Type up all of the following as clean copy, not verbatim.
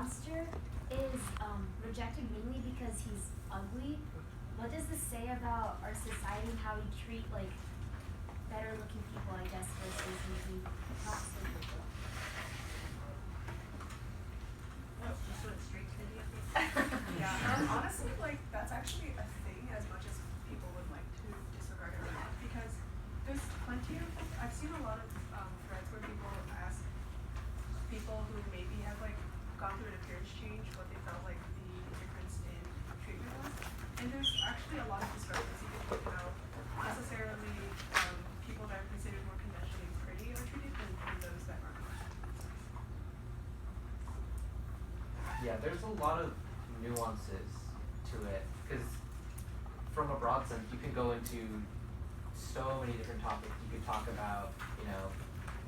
monster is rejected mainly because he's ugly. What does this say about our society and how we treat like better looking people, I guess, versus maybe not so people? Just went straight to the Yeah, honestly, like, that's actually a thing as much as people would like to disregard it or not, because there's plenty of, I've seen a lot of threads where people ask people who maybe have like gone through an appearance change what they felt like the difference in treatment was, and there's actually a lot of discrepancy between how necessarily people that are considered more conventionally pretty are treated and those that aren't. Yeah, there's a lot of nuances to it, because from a broad sense, you can go into so many different topics. You could talk about,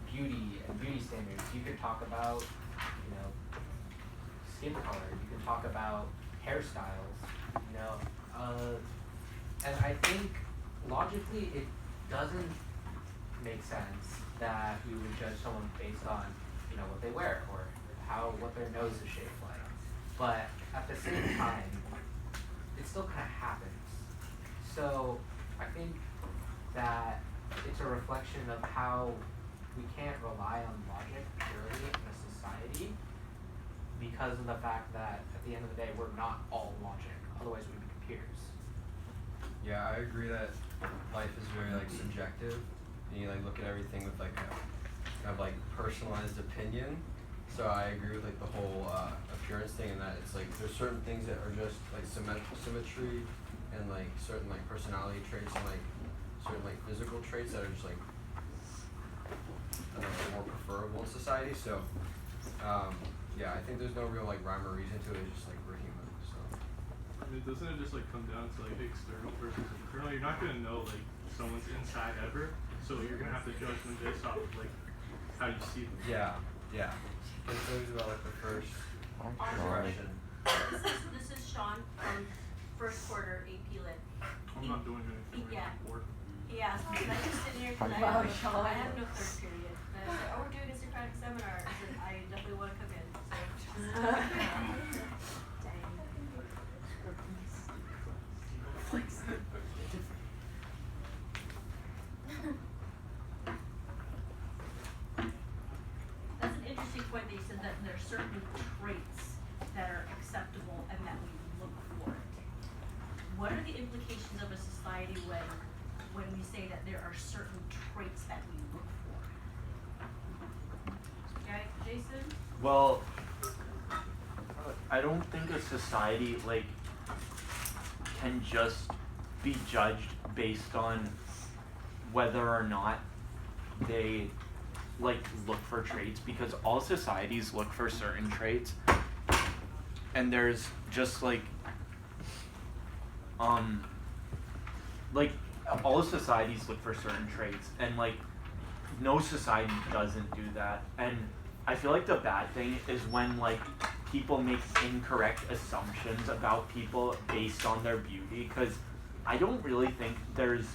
beauty and beauty standards. You could talk about, skin color. You could talk about hairstyles, and I think logically it doesn't make sense that we would judge someone based on, what they wear or what their nose is shaped like. But at the same time, it still kind of happens. So I think that it's a reflection of how we can't rely on logic purely in a society because of the fact that at the end of the day, we're not all logic. Otherwise, we'd be peers. Yeah, I agree that life is very subjective, and you look at everything with a kind of personalized opinion. So I agree with the whole appearance thing, and that it's there's certain things that are just symmetry and certain personality traits and certain physical traits that are just I don't know, more preferable in society. So yeah, I think there's no real rhyme or reason to it. It's just we're human. So I mean, doesn't it just come down to external versus internal? You're not gonna know someone's inside ever, so you're gonna have to judge them based off of how you see them. yeah. It's always about the first impression. This is Sean from first quarter AP Lit. I'm not doing anything right now. Work. He asked me, can I just sit here because I have no third period. And I was like, oh, we're doing a Socratic seminar. I said, I definitely want to come in. So. That's an interesting point that you said that there are certain traits that are acceptable and that we look for. What are the implications of a society when we say that there are certain traits that we look for? Okay, Jason? Well, I don't think a society can just be judged based on whether or not they look for traits, because all societies look for certain traits, and there's just all societies look for certain traits, and no society doesn't do that. And I feel the bad thing is when people make incorrect assumptions about people based on their beauty, because I don't really think there's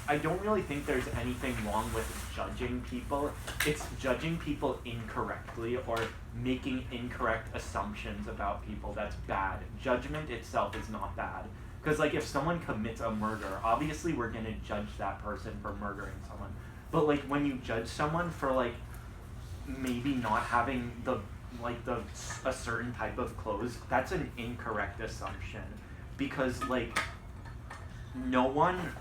I don't really think there's anything wrong with judging people. It's judging people incorrectly or making incorrect assumptions about people that's bad. Judgment itself is not bad. Because if someone commits a murder, obviously we're going to judge that person for murdering someone. But when you judge someone for maybe not having a certain type of clothes, that's an incorrect assumption. Because no one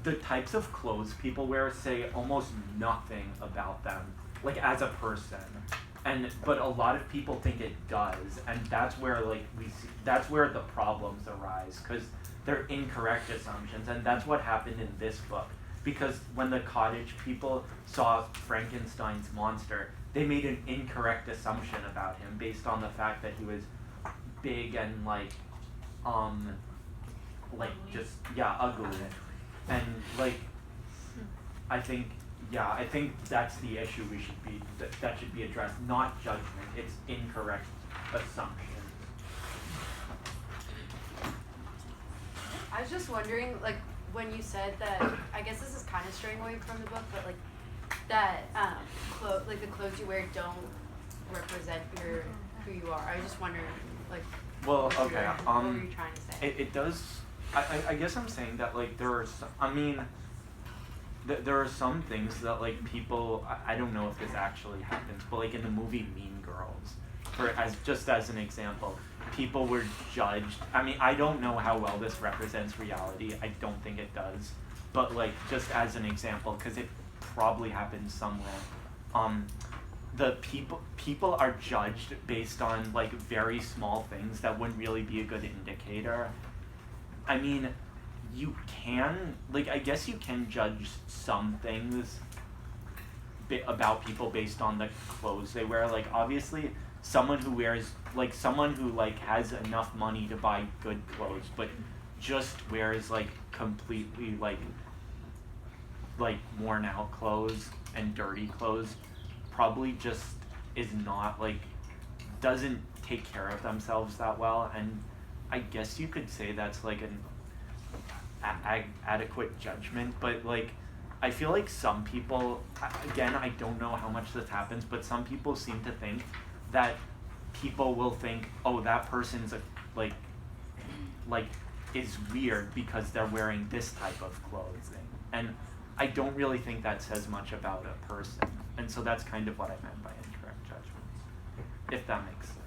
the types of clothes people wear say almost nothing about them, as a person, but a lot of people think it does, and that's where that's where the problems arise, because they're incorrect assumptions, and that's what happened in this book. Because when the cottage people saw Frankenstein's monster, they made an incorrect assumption about him based on the fact that he was big and ugly. And I think that's the issue that should be addressed, not judgment. It's incorrect assumptions. I was just wondering, when you said that, I guess this is kind of straying away from the book, but that like the clothes you wear don't represent who you are. I was just wondering, like, Well, what okay, what were you trying to say? it does. I guess I'm saying that like there are some, I mean, there are some things that like people, I don't know if this actually happens, but like in the movie Mean Girls, just as an example, people were judged. I mean, I don't know how well this represents reality. I don't think it does, but like just as an example, because it probably happens somewhere. The people are judged based on like very small things that wouldn't really be a good indicator. I mean, you can, like, I guess you can judge some things about people based on the clothes they wear. Like, obviously, someone who has enough money to buy good clothes, but just wears like completely like worn out clothes and dirty clothes, probably just is not like, doesn't take care of themselves that well. And I guess you could say that's like an adequate judgment, but like I feel like some people, again, I don't know how much this happens, but some people seem to think that people will think, oh, that person's like is weird because they're wearing this type of clothing, and I don't really think that says much about a person. And so that's kind of what I meant by incorrect judgments, if that makes sense.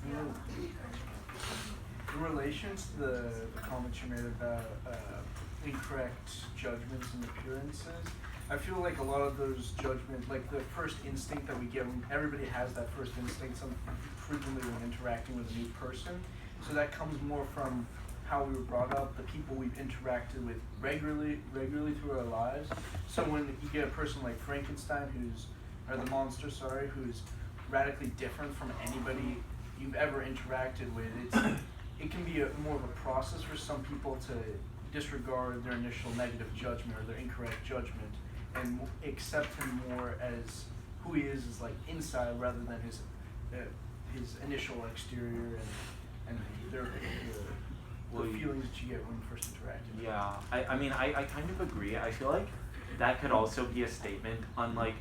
You know, in relation to the comments you made about incorrect judgments and appearances, I feel like a lot of those judgments, like the first instinct that we get, everybody has that first instinct frequently when interacting with a new person. So that comes more from how we were brought up, the people we've interacted with regularly through our lives. So when you get a person like Frankenstein, the monster, who's radically different from anybody you've ever interacted with, it can be more of a process for some people to disregard their initial negative judgment or their incorrect judgment and accept him more as who he is like inside rather than his initial exterior and the feelings that you get when you first interacted. Yeah, I mean, I kind of agree. I feel like that could also be a statement on like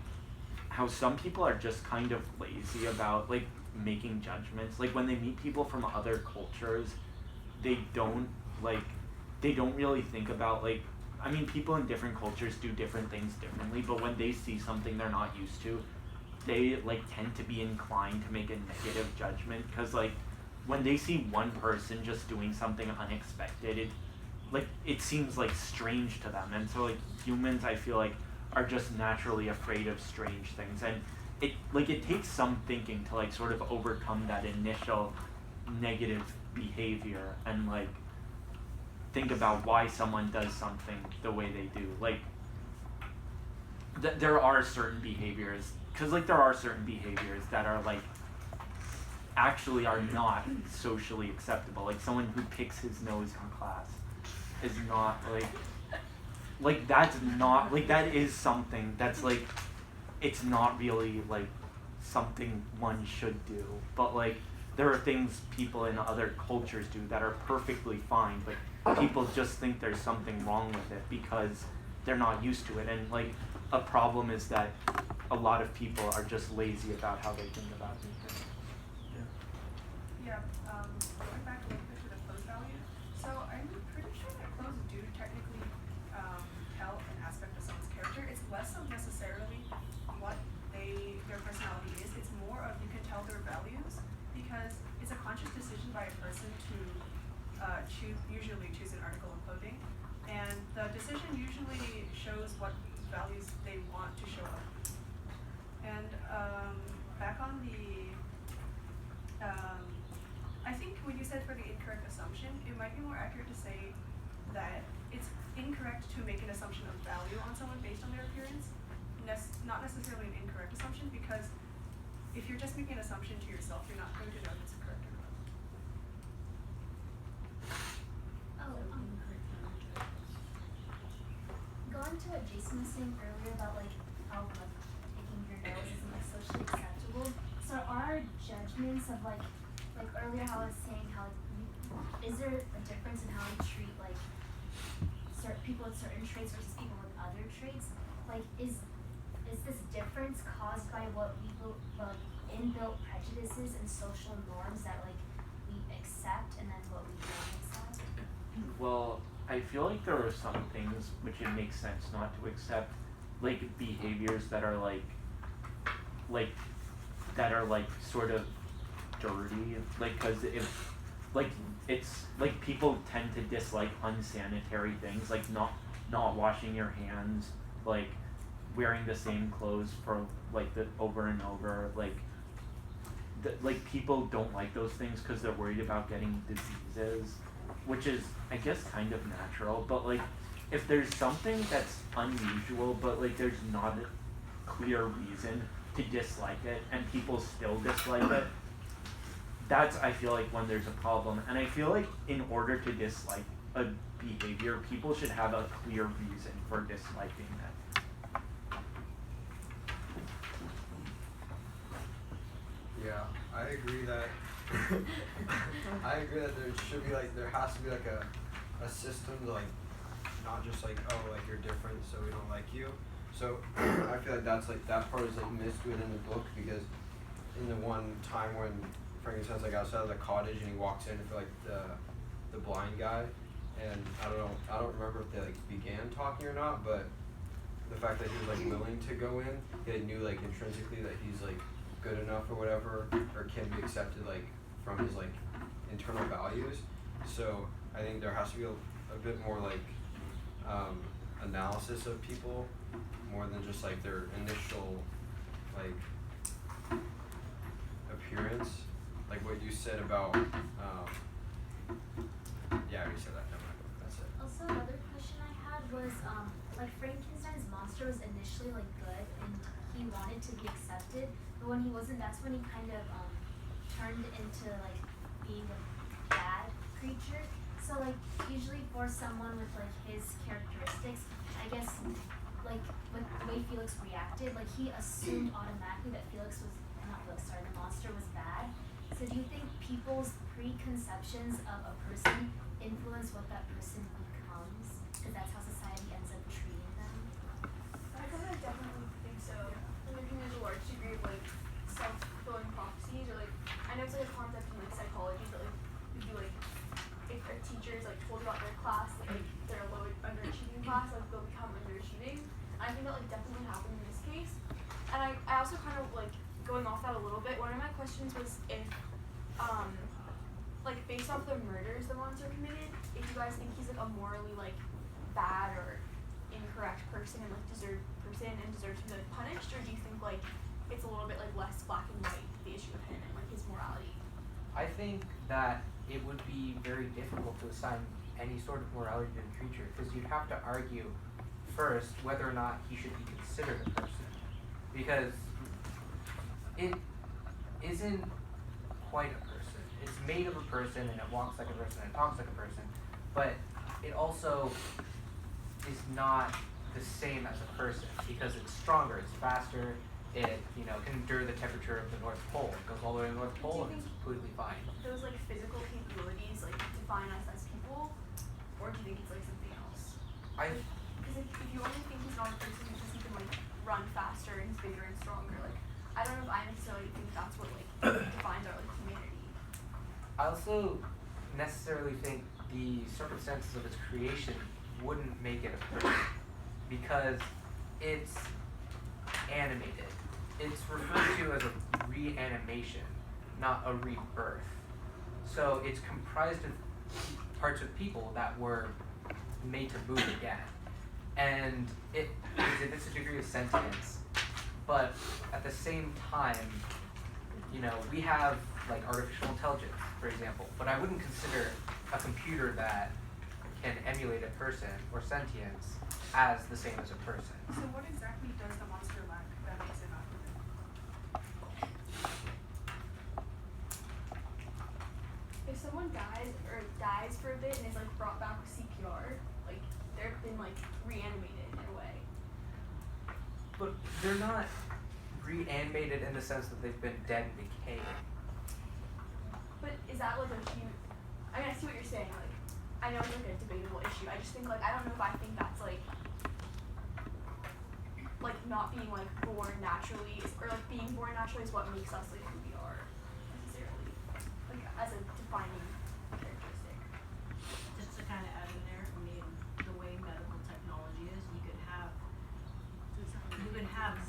how some people are just kind of lazy about like making judgments. Like when they meet people from other cultures, they don't really think about like, I mean, people in different cultures do different things differently, but when they see something they're not used to, they like tend to be inclined to make a negative judgment, because like when they see one person just doing something unexpected, it seems like strange to them. And so like humans, I feel like, are just naturally afraid of strange things, and it takes some thinking to like sort of overcome that initial negative behavior and like think about why someone does something the way they do. Like there are certain behaviors, because like there are certain behaviors that are like actually are not socially acceptable. Like someone who picks his nose in class is not like that's not like, that is something that's like, it's not really like something one should do, but like there are things people in other cultures do that are perfectly fine, but people just think there's something wrong with it because they're not used to it. And like a problem is that a lot of people are just lazy about how they think about these things. Yeah, going back a little bit to the clothes value. So I'm pretty sure that clothes do technically tell an aspect of someone's character. It's less of necessarily what their personality is. It's more of, you can tell their values, because it's a conscious decision by a person to usually choose an article of clothing, and the decision usually shows what values they want to show up. And back on the I think when you said for the incorrect assumption, it might be more accurate to say that it's incorrect to make an assumption of value on someone based on their appearance, not necessarily an incorrect assumption, because if you're just making an assumption to yourself, you're not going to know if it's correct or not. Going to what Jason was saying earlier about like how like picking your nose isn't like socially acceptable. So are judgments of like earlier how I was saying how is there a difference in how we treat like certain people with certain traits versus people with other traits? like is this difference caused by what we like inbuilt prejudices and social norms that like we accept and then what we don't accept? Well, I feel like there are some things which it makes sense not to accept, like behaviors that are like sort of dirty, like, cause if, like, it's, like, people tend to dislike unsanitary things, like not washing your hands, like, wearing the same clothes for, like, over and over, like, like, people don't like those things cause they're worried about getting diseases, which is, I guess, kind of natural, but, like, if there's something that's unusual, but, like, there's not a clear reason to dislike it, and people still dislike it, that's, I feel like, when there's a problem. And I feel like in order to dislike a behavior, people should have a clear reason for disliking it. Yeah, I agree that there should be like, there has to be like a system to like, not just like, oh, like you're different so we don't like you. So I feel like that's like, that part is like missed within the book, because in the one time when Frankenstein's like outside of the cottage and he walks in for like the blind guy, and I don't remember if they like began talking or not, but the fact that he was like willing to go in, he knew like intrinsically that he's like good enough or whatever, or can be accepted like from his like internal values. So I think there has to be a bit more like analysis of people, more than just like their initial like appearance, like what you said about yeah, I already said that. Never mind. That's it. Also, another question I had was, like Frankenstein's monster was initially like good and he wanted to be accepted, but when he wasn't, that's when he kind of turned into like being a bad creature. So like usually for someone with like his characteristics, I guess like with the way Felix reacted, like he assumed automatically that the monster was bad. So do you think people's preconceptions of a person influence what that person becomes? Because that's how society ends up treating them? I kind of definitely think so. I think there's a large degree of like self-fulfilling prophecies, or like, I know it's like a concept in like psychology, but like if you like, if a teacher is like told about their class that like they're a low underachieving class, like they'll become underachieving. And I think that like definitely happened in this case. And I also kind of like, going off that a little bit, one of my questions was if like based off the murders the monster committed, if you guys think he's like a morally like bad or incorrect person and like deserves to be like punished, or do you think like it's a little bit like less black and white, the issue of him and like his morality? I think that it would be very difficult to assign any sort of morality to the creature, because you'd have to argue first whether or not he should be considered a person, because it isn't quite a person. It's made of a person and it walks like a person and it talks like a person, but it also is not the same as a person, because it's stronger, it's faster, it can endure the temperature of the North Pole. It goes all the way to the North Pole and it's completely fine. Those like physical capabilities like define us as people, or do you think it's like something else? Because if you only think he's not a person because he can like run faster and he's bigger and stronger, like I don't know if I necessarily think that's what like defines our like humanity. I also necessarily think the circumstances of its creation wouldn't make it a person, because it's animated. It's referred to as a reanimation, not a rebirth. So it's comprised of parts of people that were made to move again. And it exhibits a degree of sentience, but at the same time, we have like artificial intelligence, for example, but I wouldn't consider a computer that can emulate a person or sentience as the same as a person. So what exactly does the monster lack that makes it not human? If someone dies for a bit and is like brought back with CPR, like they've been like reanimated in a way. But they're not reanimated in the sense that they've been dead and decaying. But is that like a huge? I mean, I see what you're saying. Like, I know it's like a debatable issue. I just think like I don't know if I think that's like like not being like born naturally is, or like being born naturally is what makes us like who we are necessarily, like as a defining characteristic. Just to kind of add in there, I mean, the way medical technology is, you could have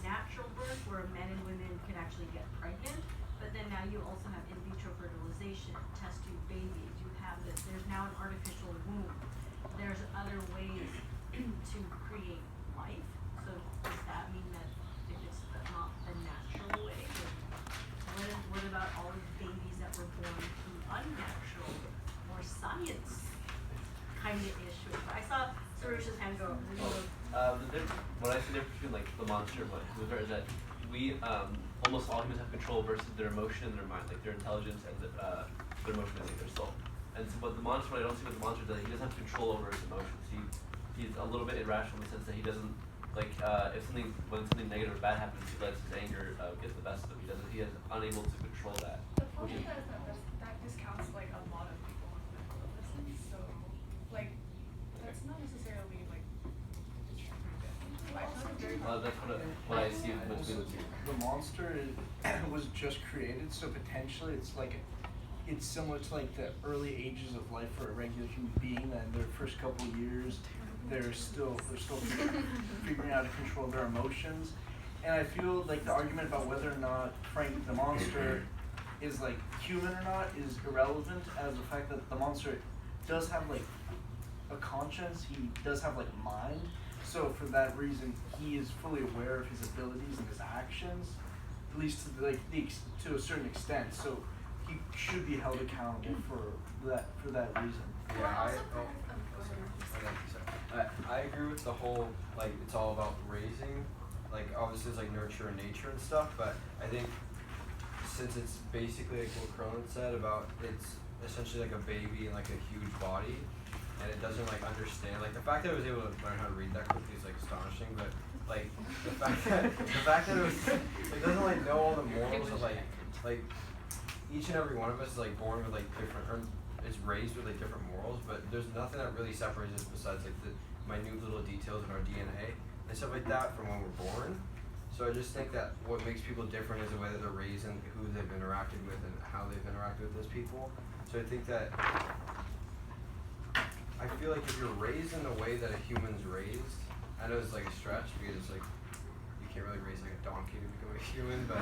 natural birth where men and women can actually get pregnant, but then now you also have in vitro fertilization, test tube babies, you have this, there's now an artificial womb. There's other ways to create life, so does that mean that if it's not the natural way, then what about all the babies that were born through unnatural or science kind of issue? I saw Sarusha's hand go. What I see the difference between like the monster and what humans are is that we almost all humans have control versus their emotion and their mind, like their intelligence and their emotion and like their soul. And so, but the monster, what I don't see with the monster is that he doesn't have control over his emotions. He's a little bit irrational in the sense that he doesn't like when something negative or bad happens, he lets his anger get the best of him. He is unable to control that. The problem is that discounts like a lot of people with mental illnesses. So like that's not necessarily like I feel like very That's what I see between the two. The monster was just created, so potentially it's similar to like the early ages of life for a regular human being. That in their first couple of years, they're still figuring out how to control their emotions. And I feel like the argument about whether or not Frank the monster is like human or not is irrelevant, as the fact that the monster does have like a conscience. He does have like mind. So for that reason, he is fully aware of his abilities and his actions, at least to a certain extent. So he should be held accountable for that reason. Yeah, I agree with the whole, like, it's all about raising, like, obviously it's like nurture and nature and stuff, but I think since it's basically like what Cronin said about it's essentially like a baby in like a huge body, and it doesn't like understand, like the fact that it was able to learn how to read that quickly is like astonishing, but like the fact that it was, it doesn't like know all the morals of like each and every one of us is like born with like different, or is raised with like different morals, but there's nothing that really separates us besides like the minute little details in our DNA and stuff like that from when we're born. So I just think that what makes people different is the way that they're raised and who they've interacted with and how they've interacted with those people. So I think that I feel like if you're raised in the way that a human's raised, I know it's like a stretch because it's like you can't really raise like a donkey to become a human, but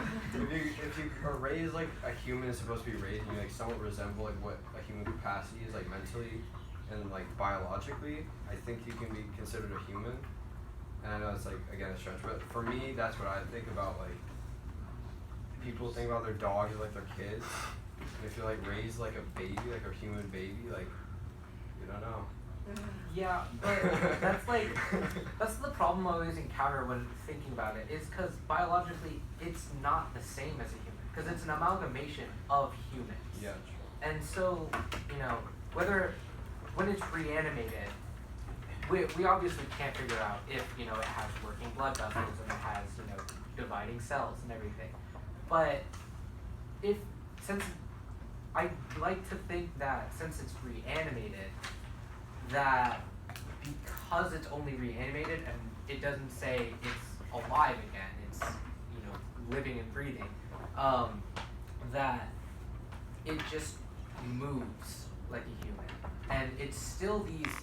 if you are raised like a human is supposed to be raised and you like somewhat resemble like what a human capacity is like mentally and like biologically, I think you can be considered a human. And I know it's like again a stretch, but for me that's what I think about. Like people think about their dogs as like their kids, and if you're like raised like a baby, like a human baby, like you don't know. Yeah, but that's the problem I always encounter when thinking about it, is because biologically it's not the same as a human, because it's an amalgamation of humans. Yeah. And so, when it's reanimated, we obviously can't figure out if, it has working blood vessels and it has, dividing cells and everything. But since I like to think that since it's reanimated, that because it's only reanimated and it doesn't say it's alive again, it's living and breathing, that it just moves like a human, and it's still these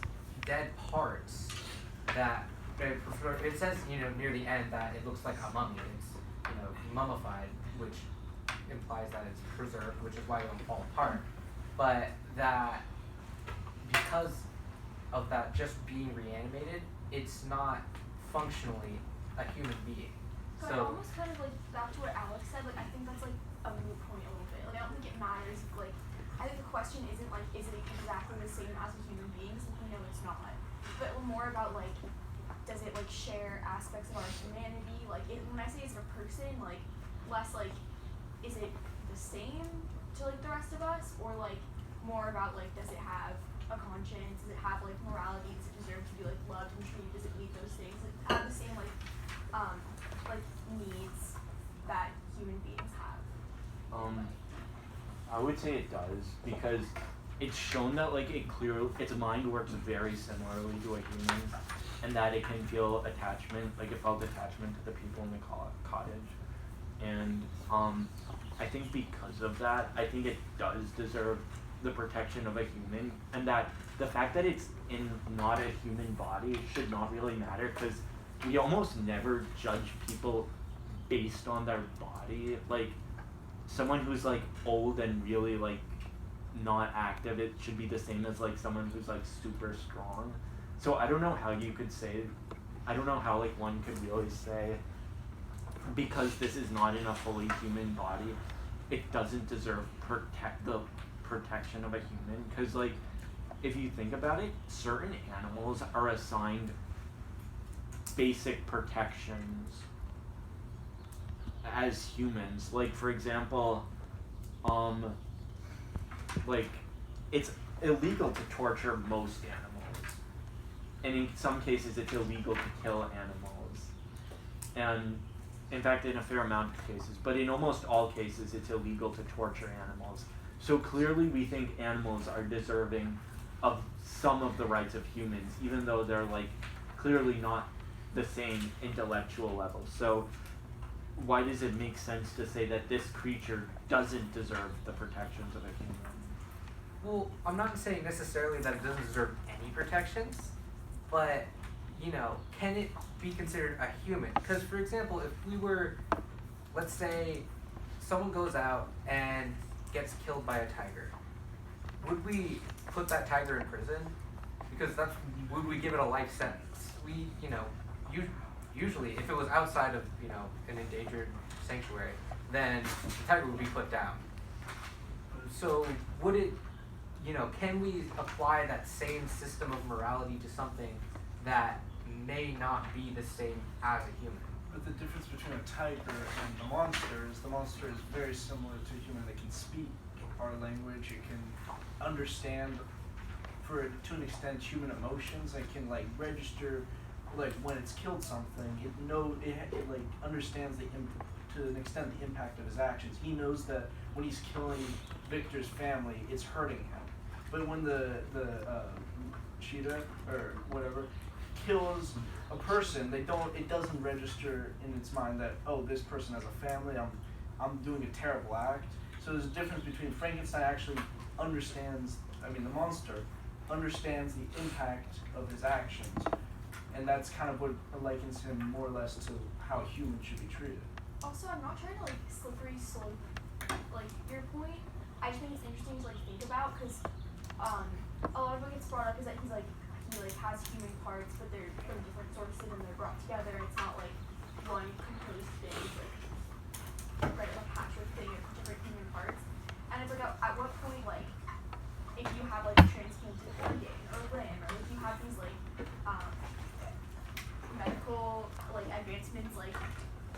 dead parts that it says near the end that it looks like a mummy. It's mummified, which implies that it's preserved, which is why it won't fall apart. But that because of that just being reanimated, it's not functionally a human being. So I almost kind of like back to what Alex said, like I think that's like a moot point a little bit. Like I don't think it matters if like I think the question isn't like is it exactly the same as a human being? Because we know it's not. But more about like does it like share aspects of our humanity? Like when I say it's a person, like less like is it the same to like the rest of us, or like more about like does it have a conscience? Does it have like morality? Does it deserve to be like loved and treated? Does it need those things? Does it have the same like needs that human beings have? I would say it does, because it's shown that like its mind works very similarly to a human, and that it can feel attachment, like it felt attachment to the people in the cottage. And I think because of that, I think it does deserve the protection of a human, and that the fact that it's in not a human body should not really matter, because we almost never judge people based on their body. Like someone who's like old and really like not active, it should be the same as like someone who's like super strong. So I don't know how you could say, I don't know how like one could really say, because this is not in a fully human body, it doesn't deserve the protection of a human. Because like if you think about it, certain animals are assigned basic protections as humans. Like for example, like it's illegal to torture most animals, and in some cases it's illegal to kill animals, and in fact in a fair amount of cases, but in almost all cases it's illegal to torture animals. So clearly we think animals are deserving of some of the rights of humans, even though they're like clearly not the same intellectual level. So why does it make sense to say that this creature doesn't deserve the protections of a human? Well, I'm not saying necessarily that it doesn't deserve any protections, but, you know, can it be considered a human? Because, for example, if we were, let's say, someone goes out and gets killed by a tiger, would we put that tiger in prison? Because would we give it a life sentence? We, you know, usually, if it was outside of, you know, an endangered sanctuary, then the tiger would be put down. So would it, you know, can we apply that same system of morality to something that may not be the same as a human? But the difference between a tiger and the monster is very similar to a human. That can speak our language, it can understand, to an extent, human emotions. It can like register, like when it's killed something, it like understands to an extent the impact of his actions. He knows that when he's killing Victor's family, it's hurting him. But when the cheetah or whatever kills a person, it doesn't register in its mind that, oh, this person has a family, I'm doing a terrible act. So there's a difference between Frankenstein actually understands, the monster understands the impact of his actions, and that's kind of what likens him more or less to how humans should be treated. Also, I'm not trying to like slippery slope like your point. I just think it's interesting to like think about, because a lot of what gets brought up is that he has human parts, but they're from different sources and they're brought together. It's not like one composed thing, like a patchwork thing of different human parts. And it's like at what point, like, if you have like a transplanted organ or limb, or if you have these like medical like advancements like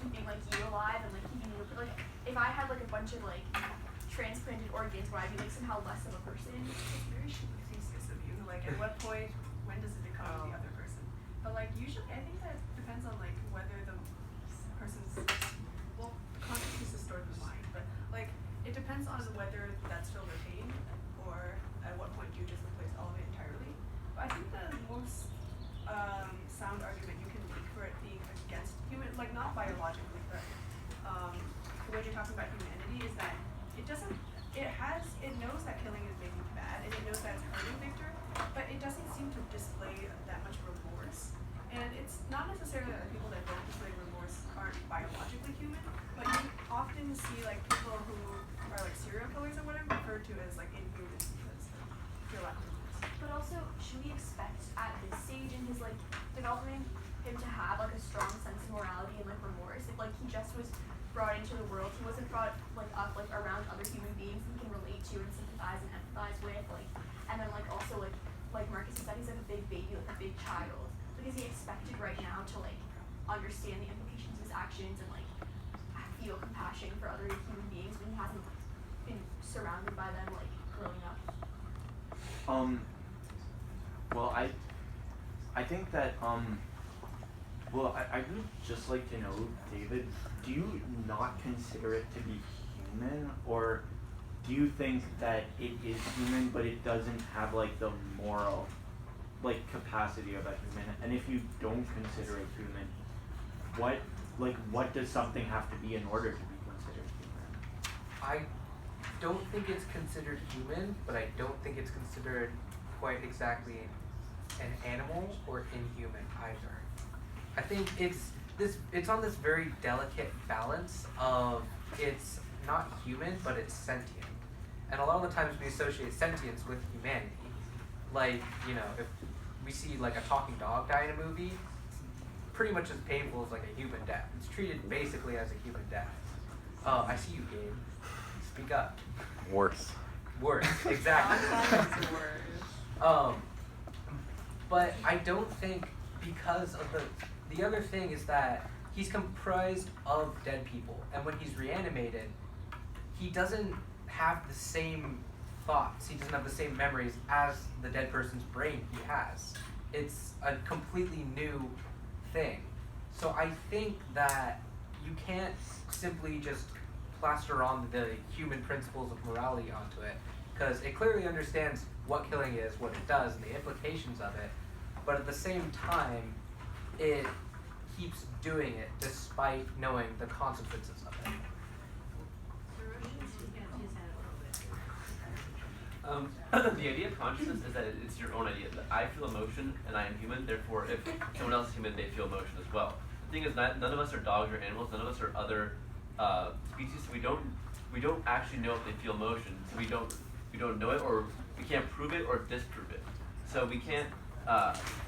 keeping like you alive and like keeping you like, if I had like a bunch of like transplanted organs, would I be like somehow less of a person? It's very thesis of you. Like, at what point, when does it become the other person? But like usually, I think that depends on like whether the person's the consciousness is stored in the mind, but like it depends on whether that's still retained, or at what point do you just replace all of it entirely. But I think the most sound argument you can make for it being against human, like not biologically, but when you're talking about humanity, is that it knows that killing is maybe bad, and it knows that it's hurting Victor, but it doesn't seem to display that much remorse. And it's not necessarily that the people that don't display remorse aren't biologically human, but you often see like people who are like serial killers or whatever referred to as like inhumans because feel lack of remorse. But also, should we expect at this stage in his like development him to have like a strong sense of morality and like remorse? If like he just was brought into the world, he wasn't brought like up like around other human beings he can relate to and sympathize and empathize with, like, and then like also like Marcus said, he's like a big baby, like a big child. Like, is he expected right now to like understand the implications of his actions and like feel compassion for other human beings when he hasn't been surrounded by them like growing up? Well, I think that well, I would just like to know, David, do you not consider it to be human, or do you think that it is human but it doesn't have like the moral like capacity of a human, and if you don't consider it human, what does something have to be in order to be considered human? I don't think it's considered human, but I don't think it's considered quite exactly an animal or inhuman either. I think it's on this very delicate balance of it's not human, but it's sentient. And a lot of the times we associate sentience with humanity. Like, you know, if we see like a talking dog die in a movie, it's pretty much as painful as like a human death. It's treated basically as a human death. Oh, I see you, Gabe. Speak up. Worse. Worse, exactly. But I don't think, because of the other thing is that he's comprised of dead people, and when he's reanimated, he doesn't have the same thoughts, he doesn't have the same memories as the dead person's brain he has. It's a completely new thing. So I think that you can't simply just plaster on the human principles of morality onto it, because it clearly understands what killing is, what it does, and the implications of it, but at the same time, it keeps doing it despite knowing the consequences of it. The idea of consciousness is that it's your own idea, that I feel emotion and I am human, therefore if someone else is human, they feel emotion as well. The thing is, none of us are dogs or animals, none of us are other species, so we don't actually know if they feel emotion, so we don't know it, or we can't prove it or disprove it. So we can't,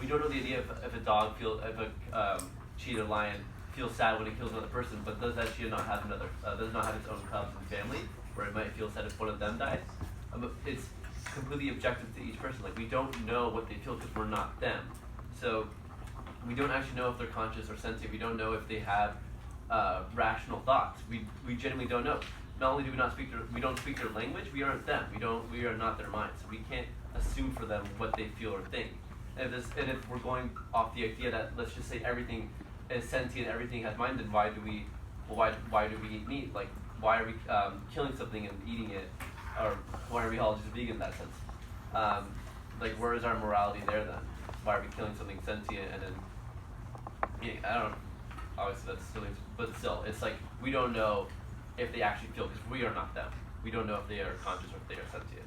we don't know the idea if a dog if a cheetah, lion feels sad when it kills another person, but does that cheetah not have does not have its own cubs and family, where it might feel sad if one of them dies? It's completely objective to each person. Like, we don't know what they feel because we're not them. So we don't actually know if they're conscious or sentient. We don't know if they have rational thoughts. We genuinely don't know. Not only do we don't speak their language, we aren't them. We are not their minds. So we can't assume for them what they feel or think. And if we're going off the idea that, let's just say, everything is sentient, everything has mind, then why do we eat meat? Like, why are we killing something and eating it? Or why are we all just vegan in that sense? Like, where is our morality there then? Why are we killing something sentient and then eating? I don't know. Obviously that's silly, but still, it's like we don't know if they actually feel, because we are not them. We don't know if they are conscious or if they are sentient.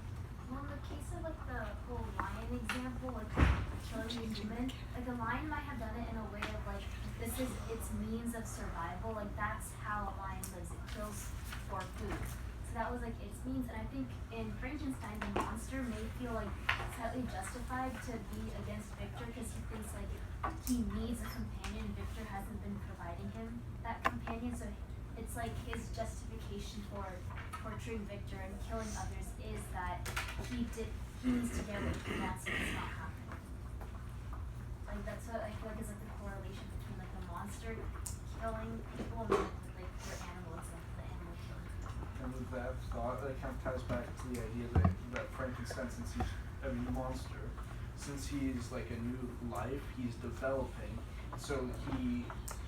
Well, in the case of like the whole lion example, like killing a human, like a lion might have done it in a way of like, this is its means of survival. Like, that's how a lion lives. It kills for food. So that was like its means, and I think in Frankenstein, the monster may feel like slightly justified to be against Victor because he thinks like he needs a companion. Victor hasn't been providing him that companion, so it's like his justification for torturing Victor and killing others is that he needs to get away from that, so it's not happening. Like, that's what I feel like is like the correlation between like the monster killing people and like your animals, like the animal killing people. And with that thought, that kind of ties back to the idea that Frankenstein, the monster, since he's like a new life, he's developing, so he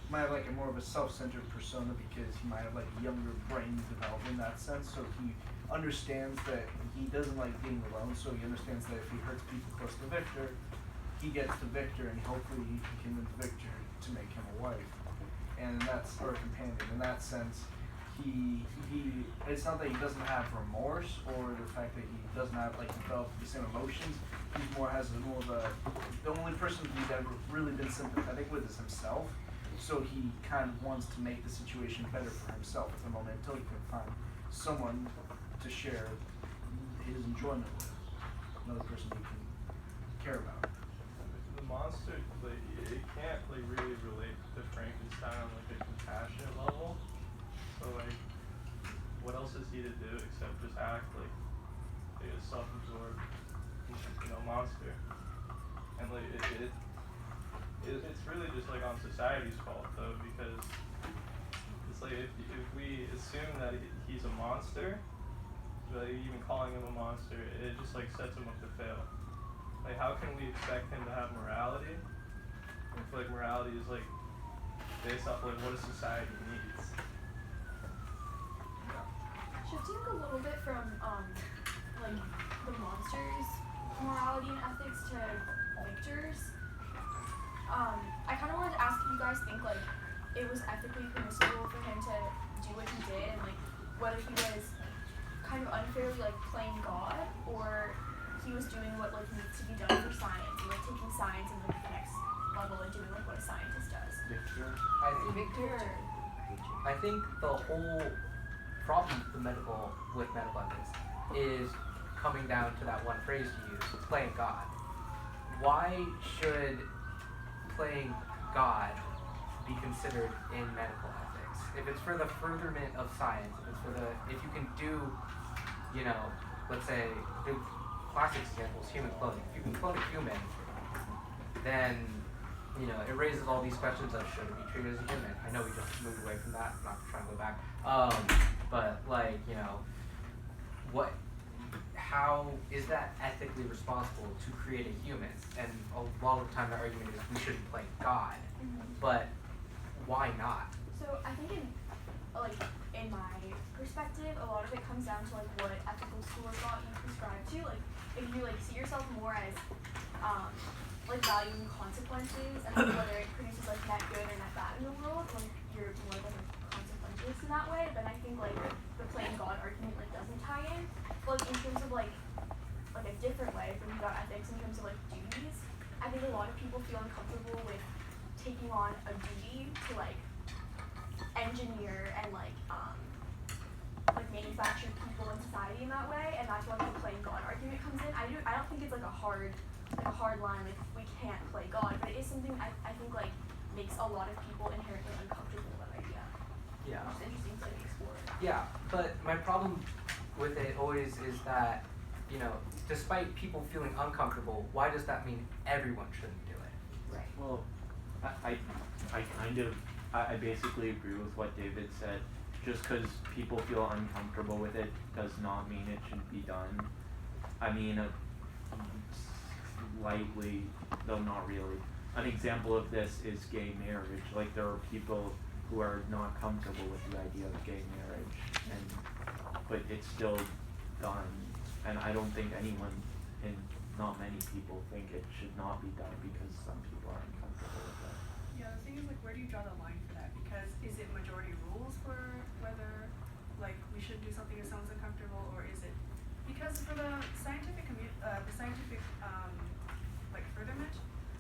might have like a more of a self-centered persona because he might have like a younger brain developed in that sense, so he understands that he doesn't like being alone, so he understands that if he hurts people close to Victor, he gets to Victor and hopefully he can convince Victor to make him a wife. And that's, or a companion. In that sense, he it's not that he doesn't have remorse or the fact that he doesn't have like developed the same emotions. He more has more of a, the only person he's ever really been sympathetic with is himself. So he kind of wants to make the situation better for himself at the moment until he can find someone to share his enjoyment with, another person he can care about. The monster, like, it can't like really relate to Frankenstein on like a compassionate level. So like, what else is he to do except just act like a self-absorbed, monster? And like it's really just like on society's fault though, because it's like if we assume that he's a monster, like even calling him a monster, it just like sets him up to fail. Like, how can we expect him to have morality if like morality is like based off like what a society needs? Yeah. Shifting a little bit from like the monsters' morality and ethics to victors. I kind of wanted to ask if you guys think like it was ethically permissible for him to do what he did, and like whether he was kind of unfairly like playing God, or he was doing what like needs to be done for science, and like taking science and like the next level and doing like what a scientist does. Victor? I think the whole problem with medical ethics is coming down to that one phrase you use, playing God. Why should playing God be considered in medical ethics? If it's for the furtherment of science, if you can do, you know, let's say the classic example is human cloning. If you can clone a human, then you know, it raises all these questions of should it be treated as a human? I know we just moved away from that. I'm not trying to go back. But like, you know, how is that ethically responsible to create a human? And a lot of the time the argument is we shouldn't play God. But why not? So I think in my perspective, a lot of it comes down to like what ethical school of thought you prescribe to. Like if you like see yourself more as like valuing consequences and like, whether it produces like net good or net bad in the world, like you're more like consequentialist in that way, then I think like the playing God argument like doesn't tie in. But like in terms of like a different way of thinking about ethics in terms of like duties, I think a lot of people feel uncomfortable with taking on a duty to like engineer and like manufacture people in society in that way, and that's where the playing God argument comes in. I don't think it's like a hard line, like we can't play God, but it is something I think like makes a lot of people inherently uncomfortable with that idea. Yeah. Which is interesting to like explore. Yeah, but my problem with it always is that, you know, despite people feeling uncomfortable, why does that mean everyone shouldn't do it? Right. Well, I basically agree with what David said. Just because people feel uncomfortable with it does not mean it shouldn't be done. I mean, slightly, though not really. An example of this is gay marriage. Like, there are people who are not comfortable with the idea of gay marriage, but it's still done. And I don't think anyone, and not many people, think it should not be done because some people are uncomfortable with it. Yeah, the thing is, like, where do you draw the line for that? Because is it majority rules for whether, like, we should do something if someone's uncomfortable, or is it because for the scientific like furtherment,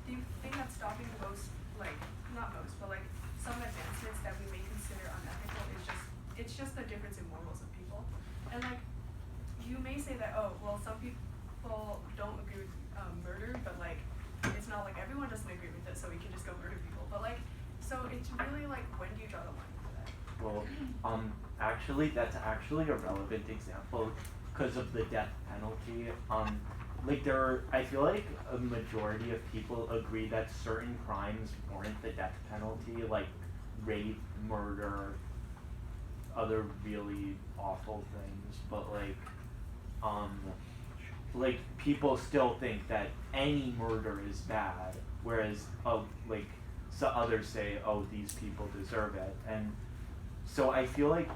do you think that's stopping most, like, not most, but like some advancements that we may consider unethical is it's just the difference in morals of people, and like you may say that, oh well, some people don't agree with murder, but like it's not like everyone doesn't agree with it, so we can just go murder people. But like, so it's really like, when do you draw the line for that? Well, actually, that's actually a relevant example because of the death penalty. I feel like a majority of people agree that certain crimes warrant the death penalty, like rape, murder, other really awful things, but like people still think that any murder is bad, whereas so others say, oh, these people deserve it. And so I feel like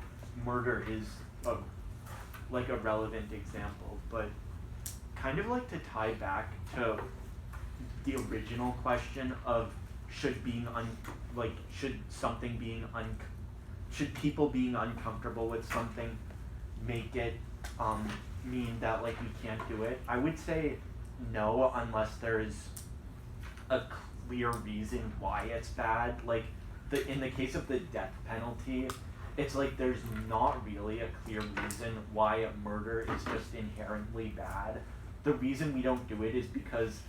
murder is a relevant example, but kind of like to tie back to the original question of should people being uncomfortable with something make it mean that like we can't do it? I would say no, unless there's a clear reason why it's bad. Like in the case of the death penalty, it's like there's not really a clear reason why a murder is just inherently bad. The reason we don't do it is because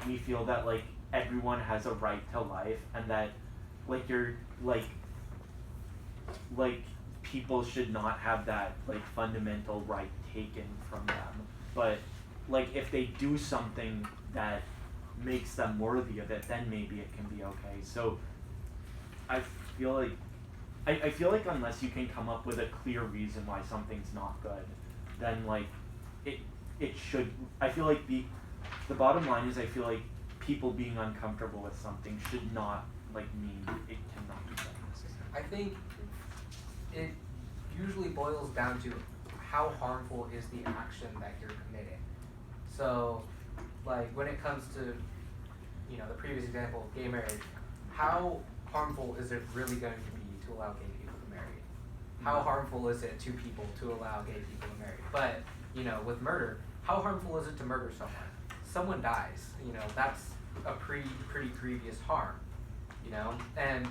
we feel that like everyone has a right to life, and that like people should not have that like fundamental right taken from them. But like if they do something that makes them worthy of it, then maybe it can be okay. So I feel like unless you can come up with a clear reason why something's not good, then like it should. I feel like the bottom line is I feel like people being uncomfortable with something should not like mean it cannot be done. I think it usually boils down to how harmful is the action that you're committing. So, like when it comes to the previous example, gay marriage, how harmful is it really going to be to allow gay people to marry? How harmful is it to people to allow gay people to marry? But, with murder, how harmful is it to murder someone? Someone dies, that's a pretty grievous harm, and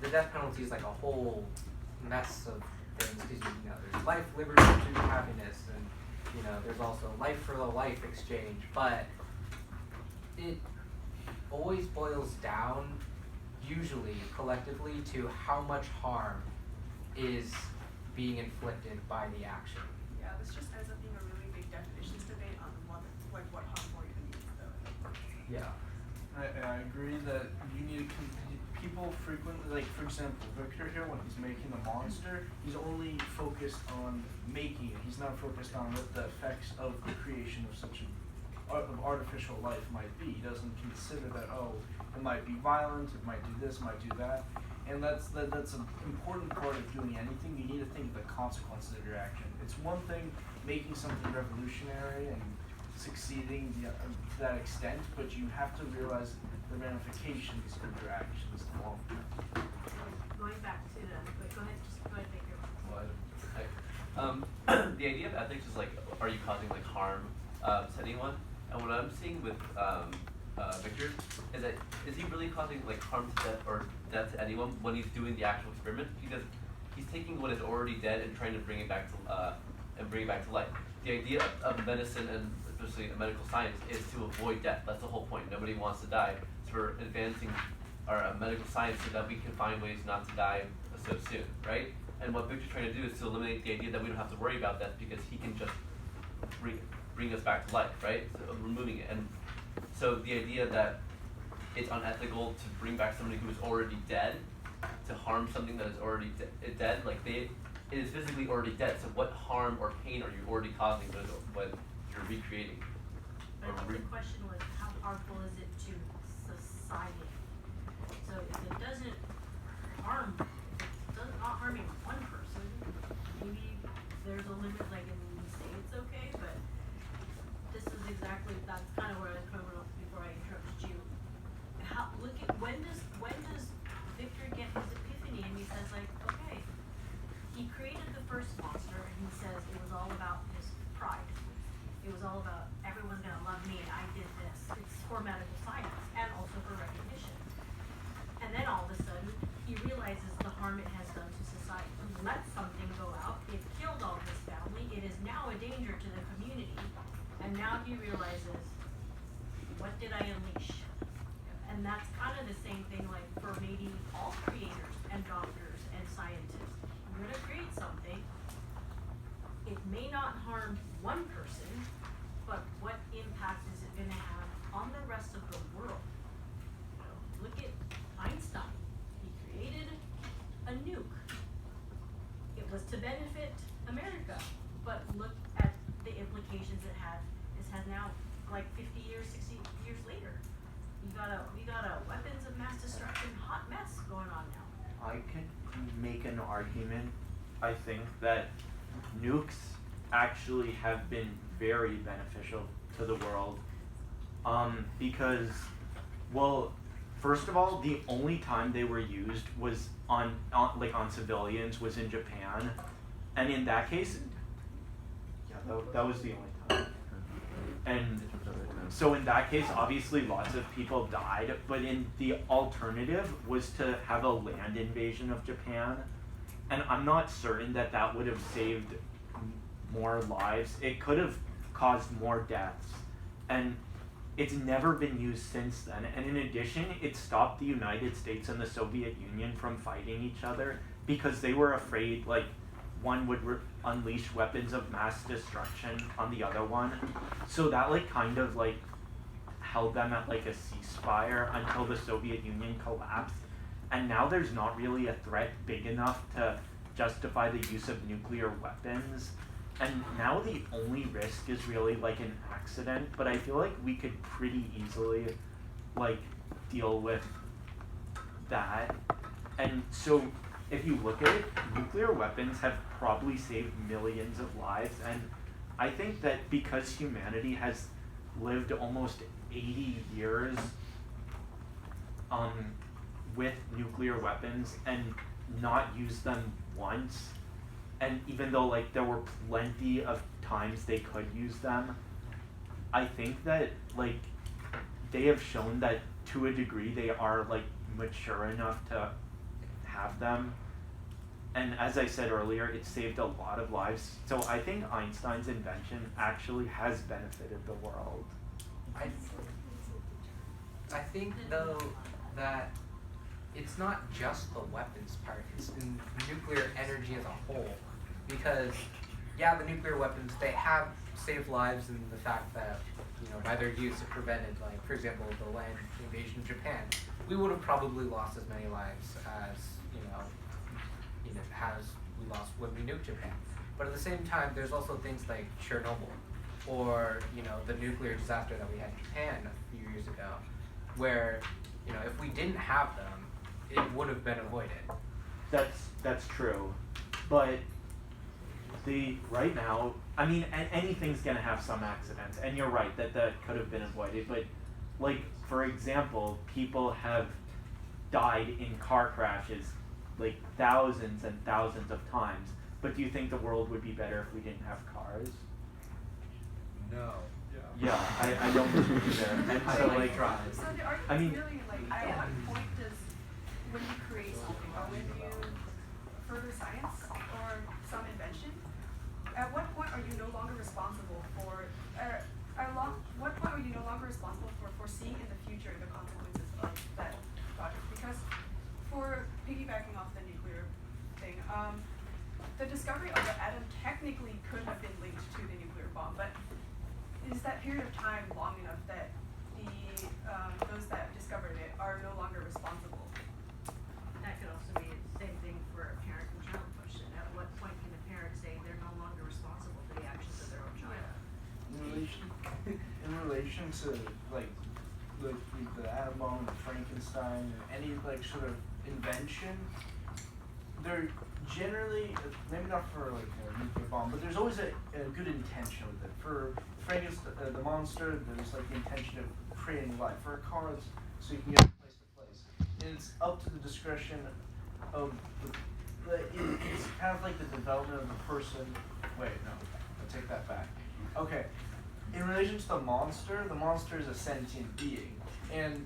the death penalty is like a whole mess of things, because there's life, liberty, pursuit of happiness, and there's also life for the life exchange, but it always boils down, usually collectively, to how much harm is being inflicted by the action. Yeah, this just ends up being a really big definitions debate on what harmful even means, though. Yeah. I agree that you need to people frequently, like for example, Victor here, when he's making the monster, he's only focused on making it. He's not focused on what the effects of the creation of such of artificial life might be. He doesn't consider that, it might be violent, it might do this, it might do that. And that's an important part of doing anything. You need to think of the consequences of your action. It's one thing making something revolutionary and succeeding to that extent, but you have to realize the ramifications of your actions in the long term. Going back to go ahead, Baker. The idea of ethics is like, are you causing like harm to anyone? And what I'm seeing with Victor is that is he really causing like harm to death to anyone when he's doing the actual experiment? Because he's taking what is already dead and trying to bring it back to life. The idea of medicine and especially medical science is to avoid death. That's the whole point. Nobody wants to die. So we're advancing our medical science so that we can find ways not to die so soon, right? And what Victor's trying to do is to eliminate the idea that we don't have to worry about death because he can just bring us back to life, right? So removing it. And so the idea that it's unethical to bring back somebody who is already dead, to harm something that is already dead, like it is physically already dead. So what harm or pain are you already causing what you're recreating? But I think the question was, how harmful is it to society? So if it doesn't not harming one person, maybe there's a limit, like, and we say it's okay, but this is exactly, that's kind of where I was coming up before I interrupted you. Look at, when does Victor get his epiphany and he says like, okay, he created the first monster and he says it was all about his pride. It was all about everyone's gonna love me and I did this. It's for medical science and also for recognition. And then all of a sudden, he realizes the harm it has done to society. He let something go out, it killed all his family, it is now a danger to the community, and now he realizes, what did I unleash? And that's kind of the same thing like for maybe all creators and doctors and scientists. You're gonna create something, it may not harm one person, but what impact is it gonna have on the rest of the world? Look at Einstein. He created a nuke. It was to benefit America, but look at the implications it had. This has now, like 50 years, 60 years later. We got a weapons of mass destruction hot mess going on now. I could make an argument, I think, that nukes actually have been very beneficial to the world. Because, well, first of all, the only time they were used was on civilians was in Japan. And in that case, yeah, that was the only time. And so in that case, obviously lots of people died, but in the alternative was to have a land invasion of Japan. And I'm not certain that that would have saved more lives. It could have caused more deaths. And it's never been used since then. And in addition, it stopped the United States and the Soviet Union from fighting each other because they were afraid, like, one would unleash weapons of mass destruction on the other one. So that kind of held them at a ceasefire until the Soviet Union collapsed. And now there's not really a threat big enough to justify the use of nuclear weapons. And now the only risk is really an accident, but I feel like we could pretty easily deal with that. And so if you look at it, nuclear weapons have probably saved millions of lives, and I think that because humanity has lived almost 80 years with nuclear weapons and not use them once, and even though like there were plenty of times they could use them, I think that like they have shown that to a degree they are like mature enough to have them. And as I said earlier, it saved a lot of lives. So I think Einstein's invention actually has benefited the world. I think though that it's not just the weapons part, it's in nuclear energy as a whole. Because yeah, the nuclear weapons, they have saved lives in the fact that, you know, by their use it prevented, like, for example, the land invasion of Japan. We would have probably lost as many lives as, as we lost when we nuked Japan. But at the same time, there's also things like Chernobyl, or, you know, the nuclear disaster that we had in Japan a few years ago, where, you know, if we didn't have them, it would have been avoided. That's true, but right now, I mean, anything's gonna have some accidents, and you're right that could have been avoided. But like, for example, people have died in car crashes like thousands and thousands of times. But do you think the world would be better if we didn't have cars? No. Yeah, I don't think either. And so like, So the argument's I mean, really like, at what point does, when you create something, or when you further science or some invention, at what point are you no longer responsible for, what point are you no longer responsible for foreseeing in the future the consequences of that project? Because for piggybacking off the nuclear thing, the discovery of the atom technically could have been linked to the nuclear bomb, but is that period of time long enough that those that discovered it are no longer responsible? That could also be the same thing for a parent and child question. At what point can a parent say they're no longer responsible for the actions of their own child? In relation to like the atom bomb, and Frankenstein, or any like sort of invention, they're generally, maybe not for like a nuclear bomb, but there's always a good intention with it. For Frankenstein, the monster, there's like the intention of creating life. For a car, it's so you can get from place to place. And it's up to the discretion of it's kind of like the development of the person. Wait, no, I'll take that back. Okay, in relation to the monster is a sentient being, and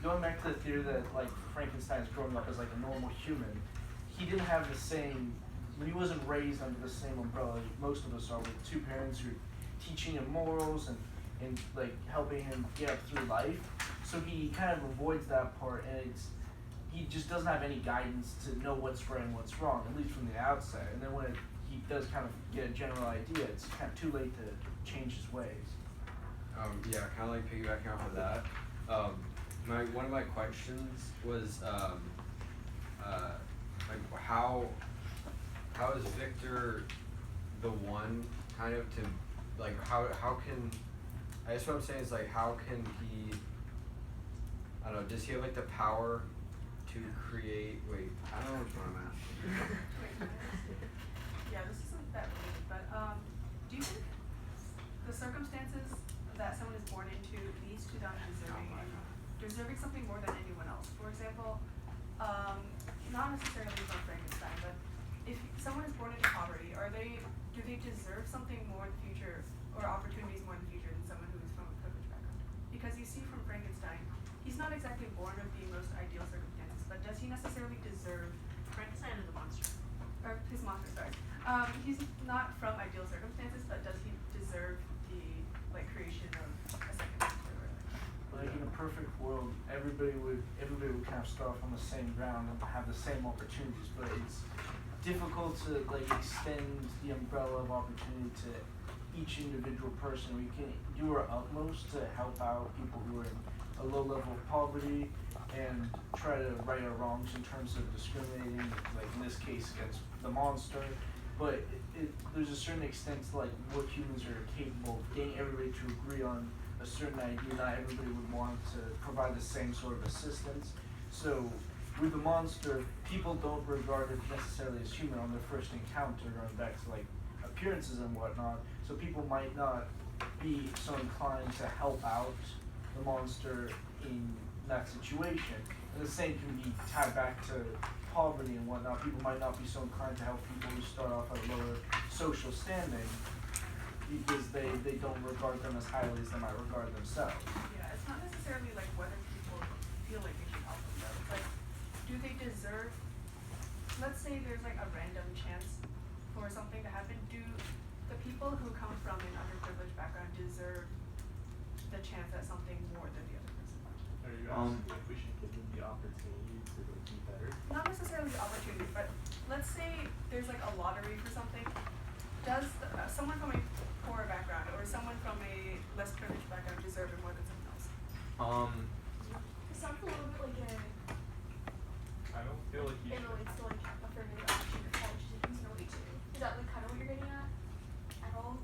going back to the theory that like Frankenstein's growing up as like a normal human, he didn't have the same, he wasn't raised under the same umbrella most of us are, with two parents who are teaching him morals and like helping him get up through life. So he kind of avoids that part, and he just doesn't have any guidance to know what's right and what's wrong, at least from the outset. And then when he does kind of get a general idea, it's kind of too late to change his ways. Yeah, kind of like piggybacking off of that. One of my questions was like how is Victor the one kind of to like how can, I guess what I'm saying is like how can he, I don't know, does he have like the power to create, I don't know which one I'm asking. Yeah, this isn't that related, but do you think the circumstances that someone is born into leads to them deserving something more than anyone else? For example, not necessarily from Frankenstein, but if someone is born into poverty, do they deserve something more in the future, or opportunities more in the future than someone who is from a privileged background? Because you see from Frankenstein, he's not exactly born with the most ideal circumstances, but does he necessarily deserve Frankenstein is a monster. or his monster, sorry. He's not from ideal circumstances, but does he deserve the creation of a second monster? Like in a perfect world, everybody would kind of start off on the same ground and have the same opportunities, but it's difficult to like extend the umbrella of opportunity to each individual person. We can do our utmost to help out people who are in a low level of poverty and try to right our wrongs in terms of discriminating, like in this case against the monster. But there's a certain extent to like what humans are capable of getting everybody to agree on a certain idea. Not everybody would want to provide the same sort of assistance. So with the monster, people don't regard it necessarily as human on their first encounter, going back to like appearances and whatnot. So people might not be so inclined to help out the monster in that situation. And the same can be tied back to poverty and whatnot. People might not be so inclined to help people who start off at a lower social standing because they don't regard them as highly as they might regard themselves. Yeah, it's not necessarily like whether people feel like they should help them though. It's like, do they deserve, let's say there's like a random chance for something to happen. Do the people who come from an underprivileged background deserve the chance at something more than the other person? Are you asking if we should give them the opportunity to like, be better? Not necessarily the opportunity, but let's say there's like a lottery for something. Does someone from a poorer background or someone from a less privileged background deserve it more than someone else? It sounds a little bit like I don't feel like you it should. relates to like affirmative action or college students in a way too. Is that like kind of what you're getting at? At all?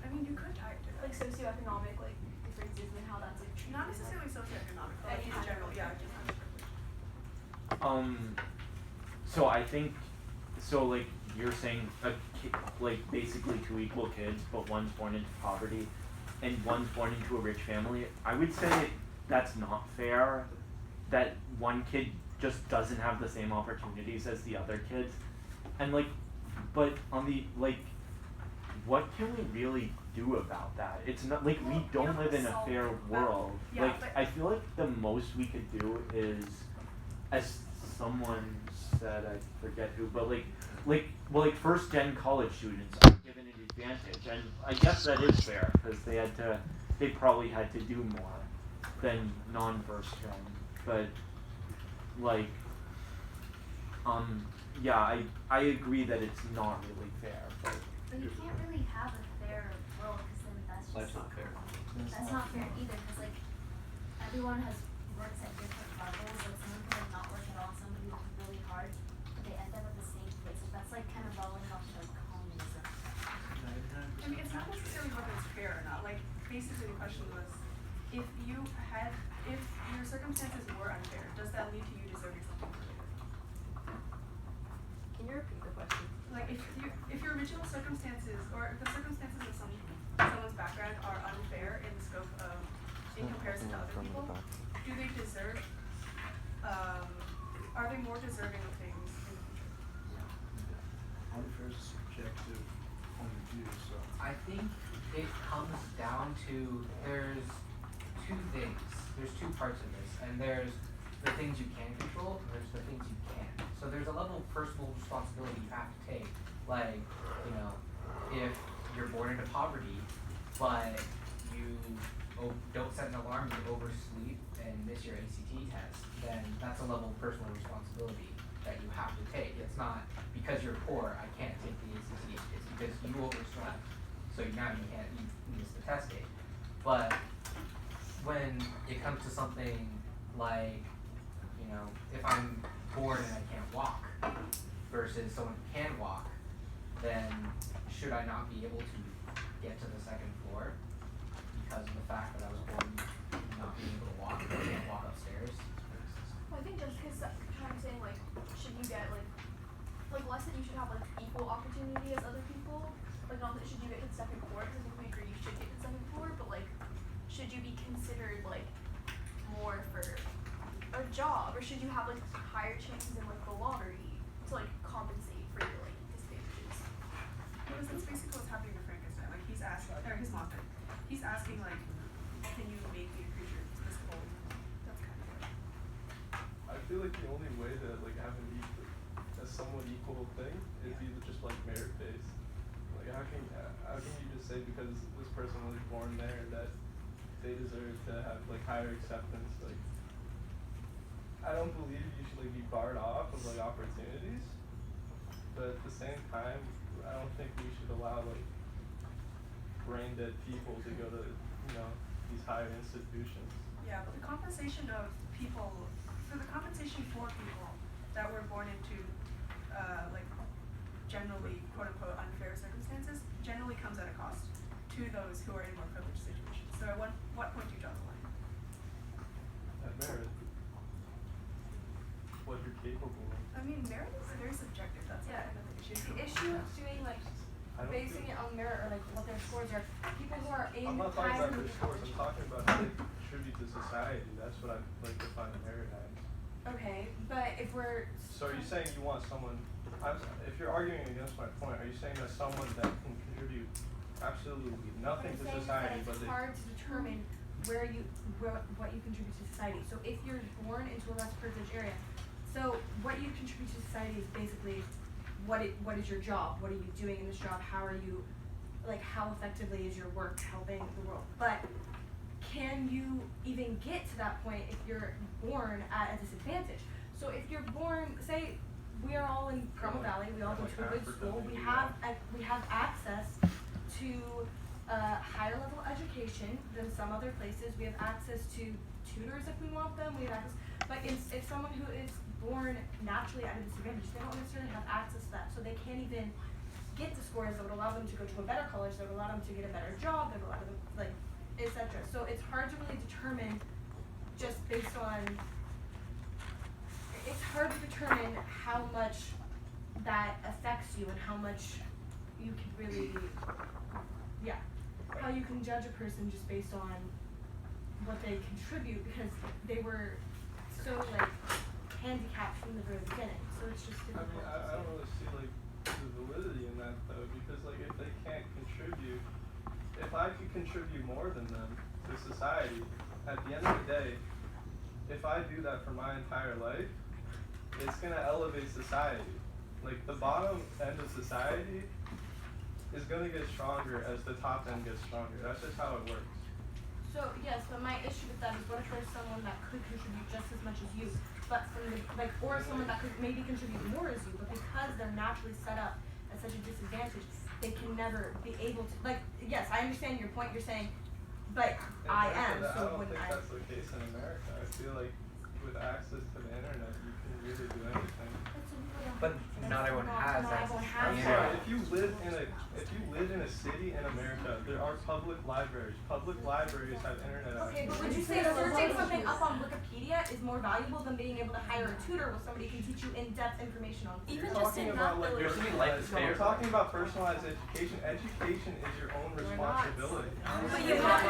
I mean, you could tie it to that. Like socioeconomic like differences and how that's like treated. Not necessarily socioeconomic, but like Any in kind of general, yeah, privilege. just underprivileged. So I think, so like you're saying like basically two equal kids, but one's born into poverty and one's born into a rich family. I would say that's not fair, that one kid just doesn't have the same opportunities as the other kids. And like, but on the, like, what can we really do about that? It's not, like, we Well, don't you live in a solve fair that. world. Yeah, Like, but- I feel like the most we could do is, as someone said, I forget who, but well, like first gen college students are given an advantage, and I guess that is fair, because they probably had to do more than non-first gen, but, like, yeah, I agree that it's not really fair, but. But you can't really have a fair world because then that's just. Life's not fair. That's not fair either because like everyone has works at different levels. Like someone can like not work at all, somebody works really hard, but they end up at the same place. So that's like kind of rolling off to like communism. I mean, it's not necessarily whether it's fair or not. Like, basically the question was, if your circumstances were unfair, does that lead to you deserving something further? Can you repeat the question? Like, if your original circumstances, or if the circumstances of someone's background are unfair in the scope of, in comparison to other people, do they deserve, are they more deserving of things in the future? Unfair is a subjective point of view, so. I think it comes down to there's two things. There's two parts of this, and there's the things you can control, and there's the things you can't. So there's a level of personal responsibility you have to take. Like, you know, if you're born into poverty, but you don't set an alarm, you oversleep and miss your ACT test, then that's a level of personal responsibility that you have to take. It's not because you're poor, I can't take the ACT. It's because you overslept, so now you can't, you miss the test date. But when it comes to something like, you know, if I'm born and I can't walk versus someone who can walk, then should I not be able to get to the second floor because of the fact that I was born not being able to walk, or I can't walk upstairs? Well, I think Jessica's kind of saying like, should you get like less that you should have like equal opportunity as other people. Like not that should you get to the second floor, because I think we agree you should get to the second floor, but like, should you be considered like more for a job, or should you have like higher chances in like the lottery to like compensate for your like disadvantages? Because that's basically what's happening to Frankenstein. Like, he's asking, or his monster, he's asking like, can you make me a creature this cold? That's kind of it. I feel like the only way to like have a somewhat equal thing is either just like merit based. Like how can you just say because this person was born there that they deserve to have like higher acceptance? Like I don't believe you should like be barred off of like opportunities, but at the same time, I don't think we should allow like brain dead people to go to these higher institutions. Yeah, but the compensation of people, for the compensation for people that were born into like generally quote unquote unfair circumstances generally comes at a cost to those who are in more privileged situations. So at what point do you draw the line? At merit. What you're capable of. I mean, merit is very subjective. That's Yeah. kind of the issue. The issue of doing like I don't basing think- it on merit or like what their scores are, people who are in I'm not talking higher about their scores, I'm talking about how they contribute to society. That's what I like to find merit as. Okay, but if we're So are you saying you want someone, if you're arguing against my point, are you saying that someone that can contribute absolutely nothing to society, but it's they hard to determine what you contribute to society. So if you're born into a less privileged area, so what you contribute to society is basically what is your job? What are you doing in this job? How are you, like, how effectively is your work helping the world? But can you even get to that point if you're born at a disadvantage? So if you're born, say we are all in Carmel Valley, we all go to a good school, we have access to higher level education than some other places. We have access to tutors if we want them. We have access, but if someone who is born naturally at a disadvantage, they don't necessarily have access to that, so they can't even get the scores that would allow them to go to a better college, that would allow them to get a better job, that would allow them, like, etc. So it's hard to really determine just based on. It's hard to determine how much that affects you and how much you can really, how you can judge a person just based on what they contribute because they were so like handicapped from the very beginning. So it's just difficult. I mean, I don't really see like the validity in that though, because like if they can't contribute, if I could contribute more than them to society, at the end of the day, if I do that for my entire life, it's gonna elevate society. Like the bottom end of society is gonna get stronger as the top end gets stronger. That's just how it works. So yes, but my issue with that is what if there's someone that could contribute just as much as you, but from the or someone that could maybe contribute more as you, but because they're naturally set up at such a disadvantage, they can never be able to. Like, yes, I understand your point. You're saying, but I am. So I don't when think that's the case in America. I feel like with access to the internet, you can really do anything. But not everyone has Not everyone has I'm that. sorry, if you live in a city in America, there are public libraries. Public libraries have internet access. Okay, but would you say searching something up on Wikipedia is more valuable than being able to hire a tutor where somebody can teach you in-depth information on You're even talking about like You're assuming life is fair. We're talking about personalized education. Education is your own responsibility. But you have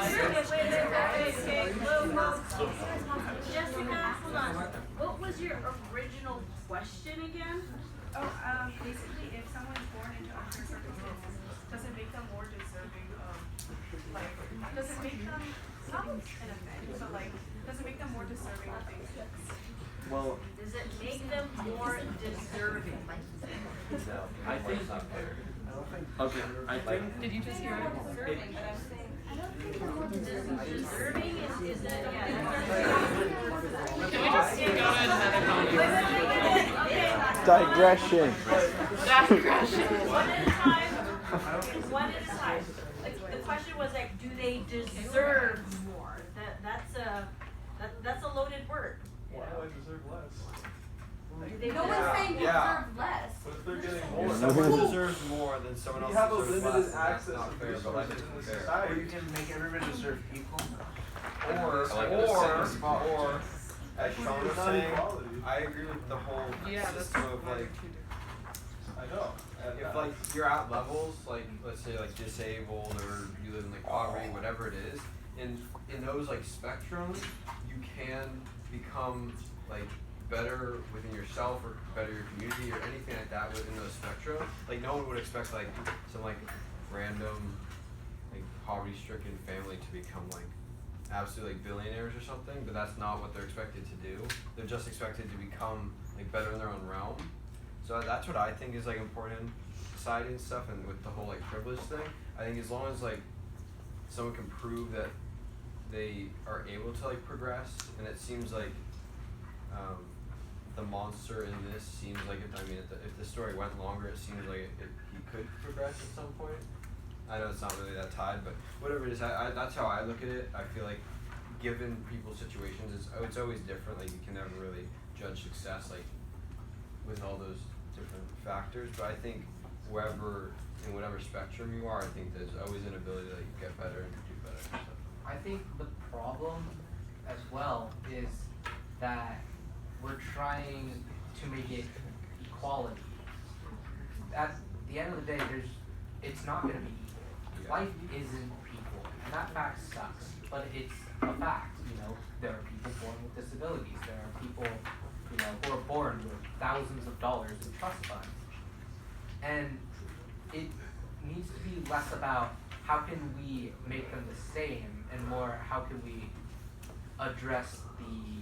Jessica, hold on. What was your original question again? Oh, basically, if someone's born into unfair circumstances, does it make them more deserving of, like, does it make them, not an offense, but like, does it make them more deserving of things? Well, Does it make them more deserving? No, I think- it's not fair. okay, I think Did you just hear it? deserving, but I'm saying Deserving is it, Digression. One at a time. One at a time. Like, the question was like, do they deserve more? That's a loaded word. Why do I deserve less? Do they no one's saying you Yeah. deserve less. What if they're getting more? If someone deserves more than someone else You have a deserves limited less, access that's not of fair, but life resources in isn't the fair. society. Or you can make everybody deserve equal. Or as Equity Sean is was not saying, equality. I agree with the whole system of like, I know. if like you're at levels like let's say like disabled or you live in like poverty, whatever it is, in those like spectrums, you can become like better within yourself or better your community or anything like that within those spectrum. Like no one would expect like some like random like poverty stricken family to become like absolutely like billionaires or something, but that's not what they're expected to do. They're just expected to become like better in their own realm. So that's what I think is like important in society and stuff, and with the whole like privilege thing. I think as long as like someone can prove that they are able to like progress, and it seems like the monster in this seems like if the story went longer, it seems like he could progress at some point. I know it's not really that tied, but whatever it is, that's how I look at it. I feel like given people's situations, it's always different. Like you can never really judge success like with all those different factors. But I think wherever in whatever spectrum you are, I think there's always an ability to like get better and do better. So. I think the problem as well is that we're trying to make it equality. At the end of the day, it's not going to be equal. Life isn't equal, and that fact sucks, but it's a fact. there are people born with disabilities. There are people, you know, who are born with thousands of dollars in trust funds. And it needs to be less about how can we make them the same and more how can we address the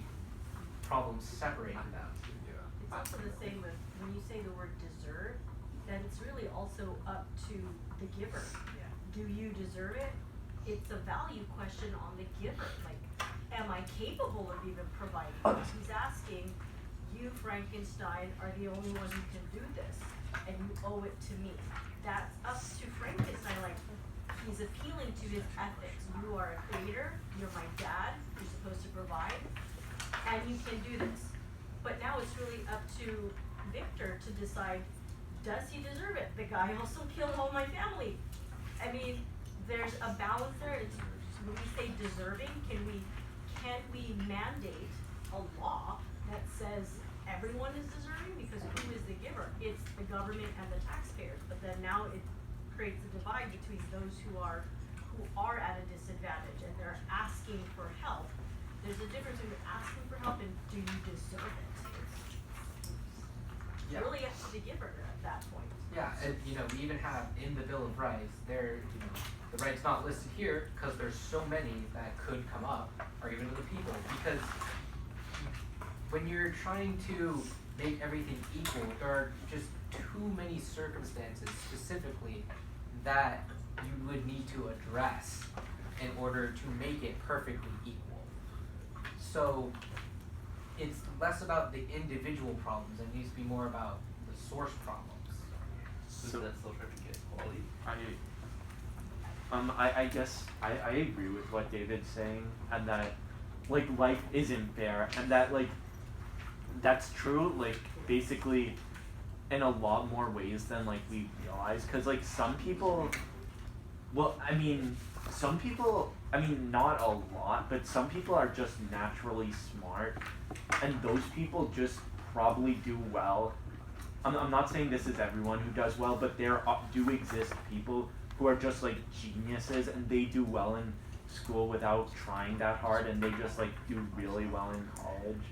problems separating them. It's also the same with, when you say the word deserve, then it's really also up to the giver. Yeah. Do you deserve it? It's a value question on the giver, like, am I capable of even providing this? He's asking, you Frankenstein are the only one who can do this, and you owe it to me. That's up to Frankenstein, like, he's appealing to his ethics. You are a creator, you're my dad, you're supposed to provide, and you can do this. But now it's really up to Victor to decide, does he deserve it? The guy also killed all my family. I mean, there's a balance there. It's, when we say deserving, can we mandate a law that says everyone is deserving? Because who is the giver? It's the government and the taxpayers. But then now it creates a divide between those who are at a disadvantage and they're asking for help. There's a difference between asking for help and do you deserve it? It's Yeah. really up to the giver at that point. Yeah, and you know, we even have in the Bill of Rights, there, you know, the rights not listed here because there's so many that could come up, are given to the people. Because when you're trying to make everything equal, there are just too many circumstances specifically that you would need to address in order to make it perfectly equal. So it's less about the individual problems, it needs to be more about the source problems. So that's still trying to get equality. I guess I agree with what David's saying, and that like life isn't fair, and that like that's true, like basically in a lot more ways than like we realize, because like some people, well, I mean not a lot, but some people are just naturally smart, and those people just probably do well. I'm not saying this is everyone who does well, but there do exist people who are just like geniuses and they do well in school without trying that hard, and they just like do really well in college,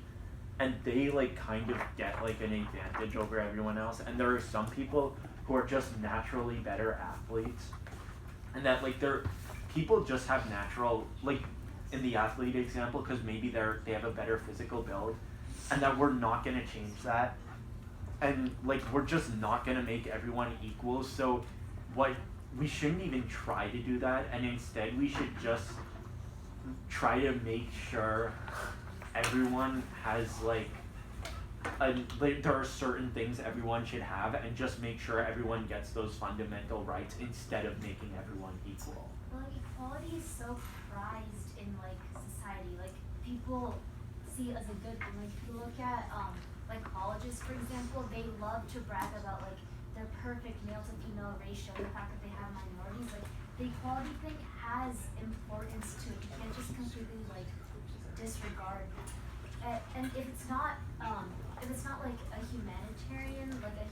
and they like kind of get like an advantage over everyone else. And there are some people who are just naturally better athletes, and that like people just have natural, like in the athlete example, because maybe they have a better physical build, and that we're not gonna change that. And like we're just not gonna make everyone equal, so we shouldn't even try to do that, and instead we should just try to make sure everyone has like there are certain things everyone should have, and just make sure everyone gets those fundamental rights instead of making everyone equal. Well, like, equality is so prized in like society. Like people see it as a good thing. Like if you look at like colleges, for example, they love to brag about like their perfect male to female ratio, the fact that they have minorities. Like the equality thing has importance to it. You can't just completely like disregard. And if it's not like a humanitarian, like a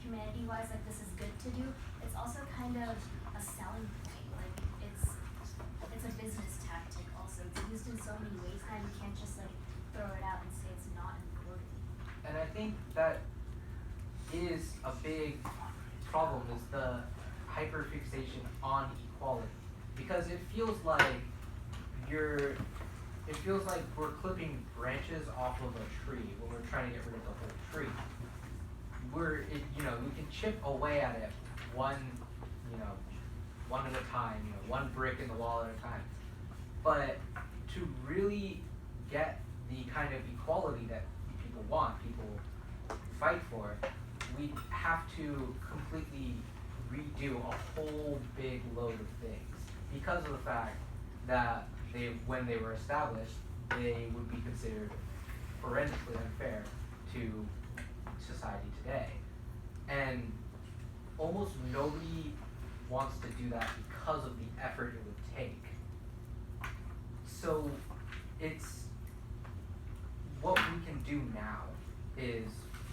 humanity-wise, like this is good to do, it's also kind of a selling point. Like it's a business tactic also. It's used in so many ways that you can't just like throw it out and say it's not important. And I think that is a big problem, is the hyperfixation on equality. Because it feels like we're clipping branches off of a tree when we're trying to get rid of the whole tree. We can chip away at it one at a time, one brick in the wall at a time. But to really get the kind of equality that people want, people fight for, we have to completely redo a whole big load of things because of the fact that when they were established, they would be considered horrendously unfair to society today. And almost nobody wants to do that because of the effort it would take. So it's what we can do now is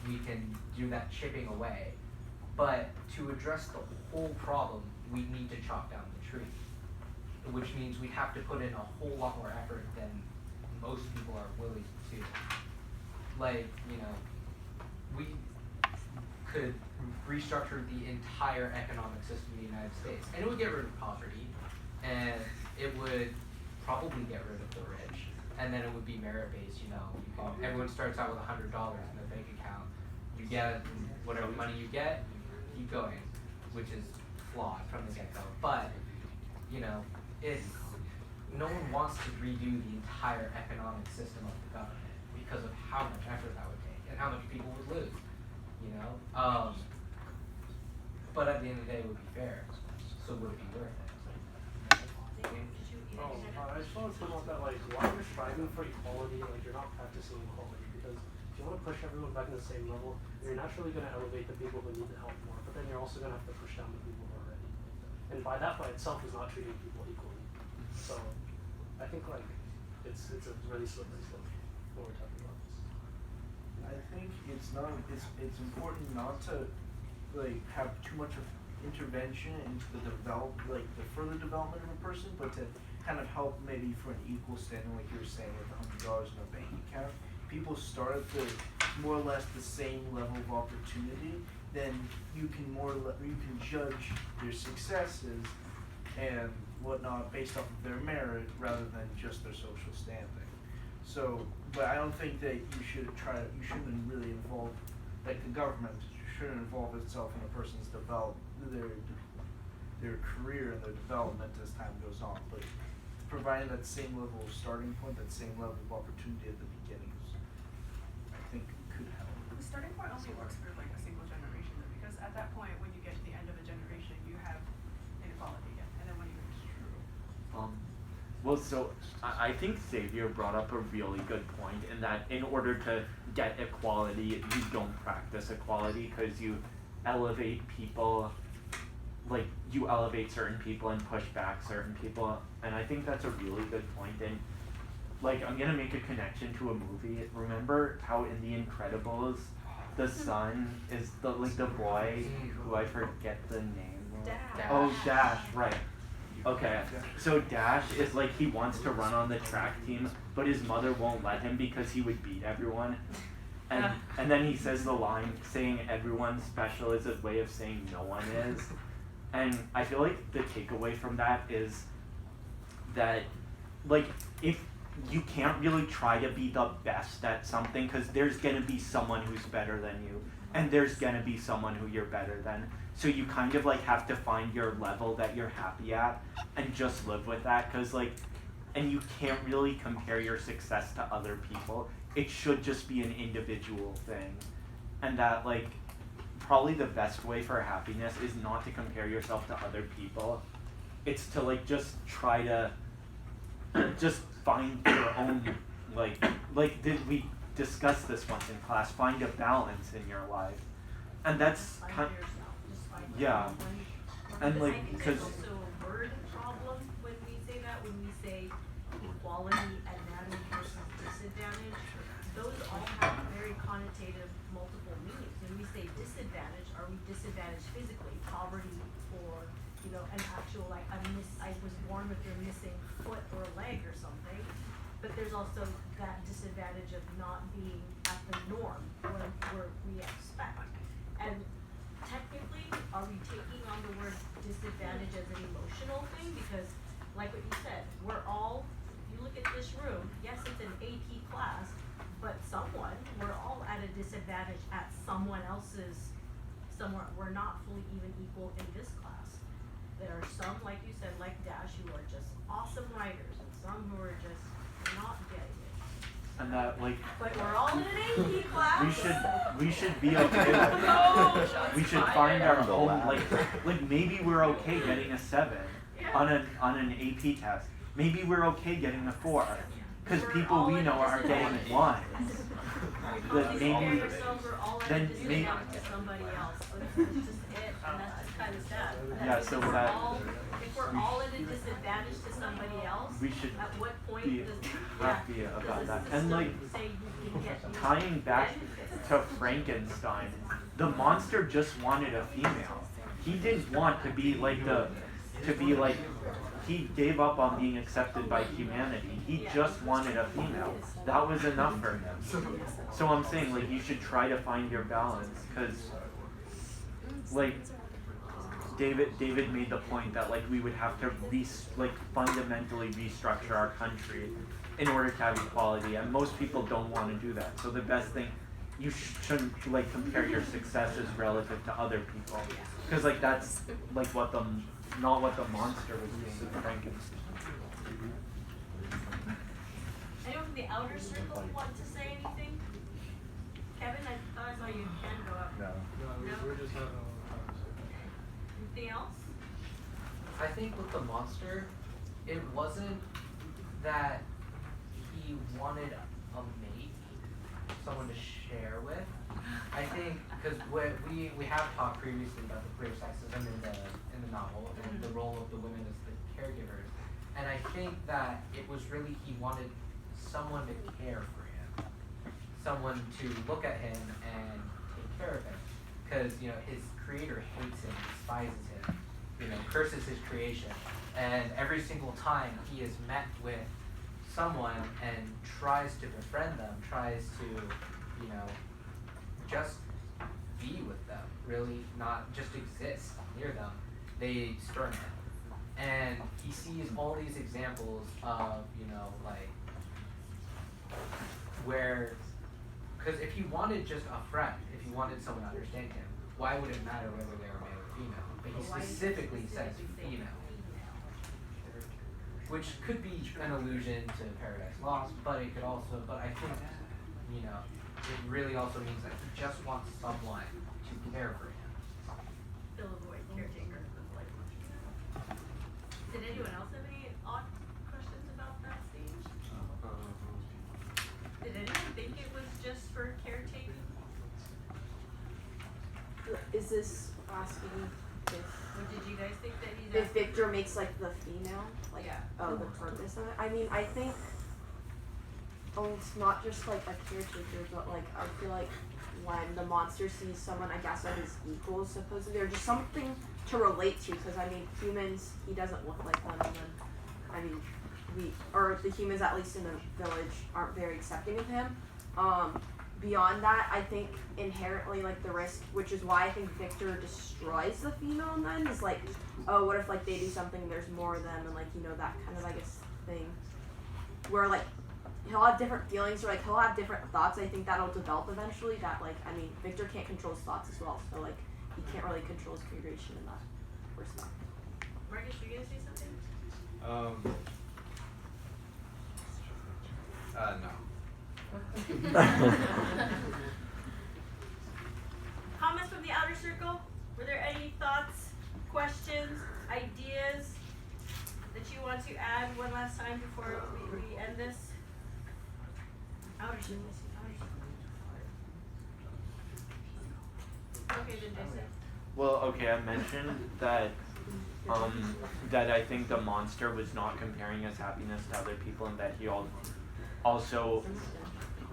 we can do that chipping away, but to address the whole problem, we need to chop down the tree, which means we have to put in a whole lot more effort than most people are willing to. Like, you know, we could restructure the entire economic system of the United States, and it would get rid of poverty, and it would probably get rid of the rich, and then it would be merit-based. You know, everyone starts out with $100 in their bank account. You get whatever money you get, keep going, which is flawed from the get-go. But you know, no one wants to redo the entire economic system of the government because of how much effort that would take and how much people would lose. You know, but at the end of the day, it would be fair. So would it be worth it? I just want to talk about that, like, while you're striving for equality, like, you're not practicing equality, because if you want to push everyone back in the same level, you're naturally going to elevate the people who need the help more, but then you're also going to have to push down the people who are already. And by that by itself is not treating people equally. So, I think, like, it's a really slippery slope when we're talking about this. I think it's important not to like have too much of intervention into the further development of a person, but to kind of help maybe for an equal standing, like you were saying, with $100 in a bank account. People start at the more or less the same level of opportunity, then you can judge their successes and whatnot based off of their merit rather than just their social standing. So, but I don't think that you shouldn't really involve, like the government shouldn't involve itself in a person's their career and their development as time goes on. But providing that same level of starting point, that same level of opportunity at the beginnings, I think could help. The starting point only works for like a single generation though, because at that point when you get to the end of a generation, you have inequality again, and then when you Well, so I think Xavier brought up a really good point in that in order to get equality, you don't practice equality because you elevate people, like you elevate certain people and push back certain people, and I think that's a really good point. And like I'm gonna make a connection to a movie. Remember how in The Incredibles, the son is the boy who I forget the name. Dash. Oh, Dash, right. Okay, so Dash is like he wants to run on the track team, but his mother won't let him because he would beat everyone. And then he says the line saying everyone's special is a way of saying no one is. And I feel like the takeaway from that is that like if you can't really try to be the best at something because there's gonna be someone who's better than you and there's gonna be someone who you're better than. So you kind of like have to find your level that you're happy at and just live with that because like, and you can't really compare your success to other people. It should just be an individual thing. And that like, probably the best way for happiness is not to compare yourself to other people. It's to like just try to just find your own, we discussed this once in class, find a balance in your life. And that's kind yeah. And because like, I think because there's also a word problem when we say that, when we say equality, advantage versus disadvantage. Those all have very connotative multiple meanings. When we say disadvantage, are we disadvantaged physically, poverty, or an actual like I was born with a missing foot or a leg or something. But there's also that disadvantage of not being at the norm where we expect. And technically, are we taking on the word disadvantage as an emotional thing? Because, like what you said, if you look at this room, yes, it's an AP class, but we're all at a disadvantage at someone else's, we're not fully even equal in this class. There are some, like you said, like Dash, who are just awesome writers, and some who are just not getting it. and that like But we're all in an AP class. we should be okay with it. We should find our own like maybe we're okay getting a 7 on an AP test. Maybe we're okay getting a 4 because people we know are getting 1. That maybe then maybe to somebody else. It's just it, and that's just kind of sad. Yeah, so If we're all at a disadvantage to somebody else, we should at what point be does happy about does that. the And like system say you can get these tying back benefits? to Frankenstein, the monster just wanted a female. He didn't want to be like he gave up on being accepted by humanity. He just wanted a female. That was enough for him. So I'm saying, like, you should try to find your balance, because, like, David made the point that, like, we would have to fundamentally restructure our country in order to have equality, and most people don't want to do that. So the best thing, you shouldn't, like, compare your successes relative to other people, because, like, that's, like, not what the monster was doing with Frankenstein. Anyone from the outer circle want to say anything? Kevin, I thought I saw your hand go up. No, No? we're just having a little conversation. Anything else? I think with the monster, it wasn't that he wanted a mate, someone to share with. I think because we have talked previously about the queer sexism in the novel and the role of the women as the caregivers, and I think that it was really he wanted someone to care for him, someone to look at him and take care of him, because his creator hates him, despises him, curses his creation, and every single time he is met with someone and tries to befriend them, tries to just be with them, really not just exist near them, they spurn him. And he sees all these examples of, where, because if he wanted just a friend, if he wanted someone to understand him, why would it matter whether they were male or female? But he specifically says female, which could be an allusion to Paradise Lost, but it could also, I think, it really also means that he just wants someone to care for him. Fill a void, caretaker. Did anyone else have any odd questions about that scene? Did anyone think it was just for caretaking? Is this asking if Or did you guys think that he's if Victor makes like the female, like Yeah. the purpose of it? I mean, I think it's not just like a caretaker, but like I feel like when the monster sees someone, I guess of his equals, supposedly, or just something to relate to. Because I mean, humans, he doesn't look like them, and then I mean, the humans, at least in the village, aren't very accepting of him. Beyond that, I think inherently, like, the risk, which is why I think Victor destroys the female in the end, is like, oh, what if, like, they do something, there's more of them, and, like, that kind of, I guess, thing. Where, like, he'll have different feelings, or, like, he'll have different thoughts. I think that'll develop eventually, that, like, I mean, Victor can't control his thoughts as well, so, like, he can't really control his creation in that respect. Marcus, were you gonna say something? No. Comments from the outer circle? Were there any thoughts, questions, ideas that you want to add one last time before we end this? Outer circle. Okay, then Jason. Well, okay, I mentioned that that I think the monster was not comparing his happiness to other people, and that he also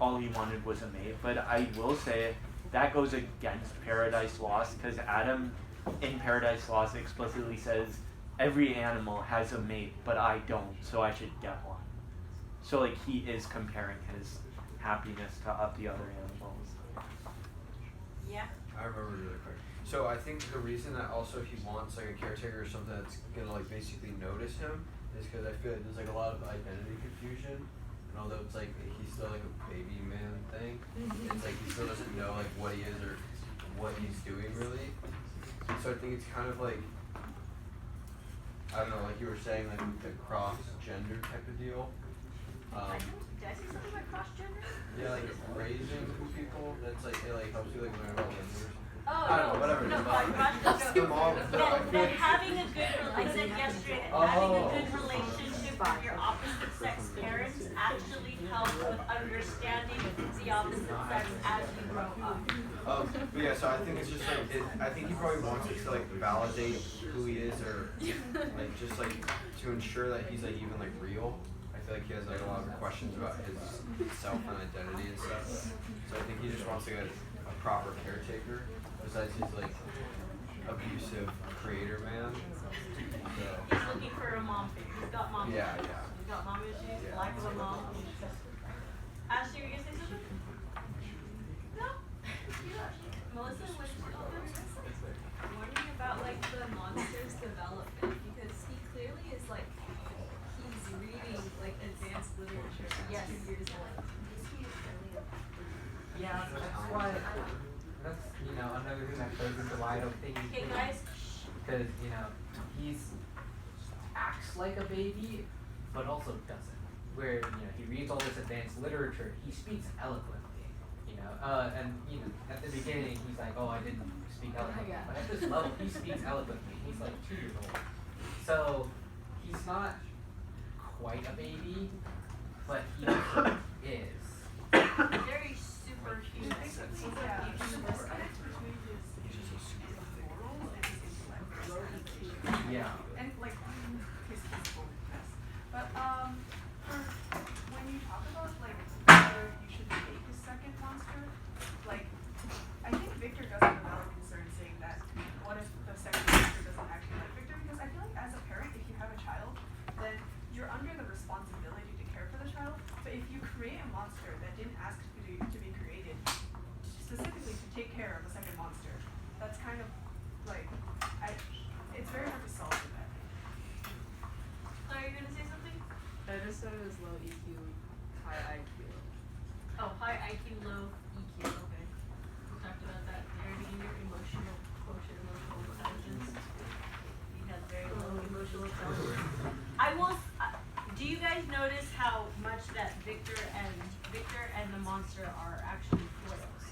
all he wanted was a mate. But I will say that goes against Paradise Lost, because Adam in Paradise Lost explicitly says every animal has a mate, but I don't, so I should get one. So like he is comparing his happiness to the other animals. Yeah. I remember really quick. So I think the reason that also he wants like a caretaker or something that's gonna like basically notice him is because I feel like there's like a lot of identity confusion, and although it's like he's still like a baby man thing, it's like he still doesn't know like what he is or what he's doing really. So I think it's kind of like, I don't know, like you were saying, like the cross gender type of deal. Did I say something about cross-gender? Yeah, like raising people. That's like it like helps you like learn about women or something. Oh, I don't know, whatever. No, The mom. that having a good, I said yesterday, that having a good relationship with your opposite sex parents actually helps with understanding the opposite sex as you grow up. But yeah, so I think it's just like I think he probably wants it to like validate who he is, or like just like to ensure that he's like even like real. I feel like he has like a lot of questions about his self and identity and stuff. So I think he just wants like a proper caretaker besides his like abusive creator man. He's looking for a mom figure. He's got mom Yeah, issues. yeah. He's got mom issues, Yeah. lack of a mom. Ashley, you gonna say something? No? Melissa, what's Wondering about like the monster's development because he clearly is like he's reading like advanced literature as Yes. 2 years old. Yeah, that's why. That's another thing that plays into why I don't think he's Hey guys, because he's acts like a baby, but also doesn't. Where he reads all this advanced literature, he speaks eloquently. And at the beginning he's like, oh, I didn't speak eloquently, but at this level he speaks eloquently. He's like 2 years old, so he's not quite a baby, but he also is. very superhuman. Yeah, the disconnect between his morals and his intellect. Yeah. And like his physical weakness. But when you talk about like whether you should take his second monster, like I think Victor does have a valid concern saying that what if the second monster doesn't actually like Victor? Because I feel like as a parent, if you have a child, then you're under the responsibility to care for the child. But if you create a monster that didn't ask to be created, specifically to take care of a second monster, that's kind of like it's very hard to solve with that. Are you gonna say something? I just said it was low EQ, high IQ. Oh, high IQ, low EQ. Okay. We talked about that very beginning. Your emotional quotient, emotional intelligence. You have very low emotional intelligence. I will. Do you guys notice how much that Victor and the monster are actually foils?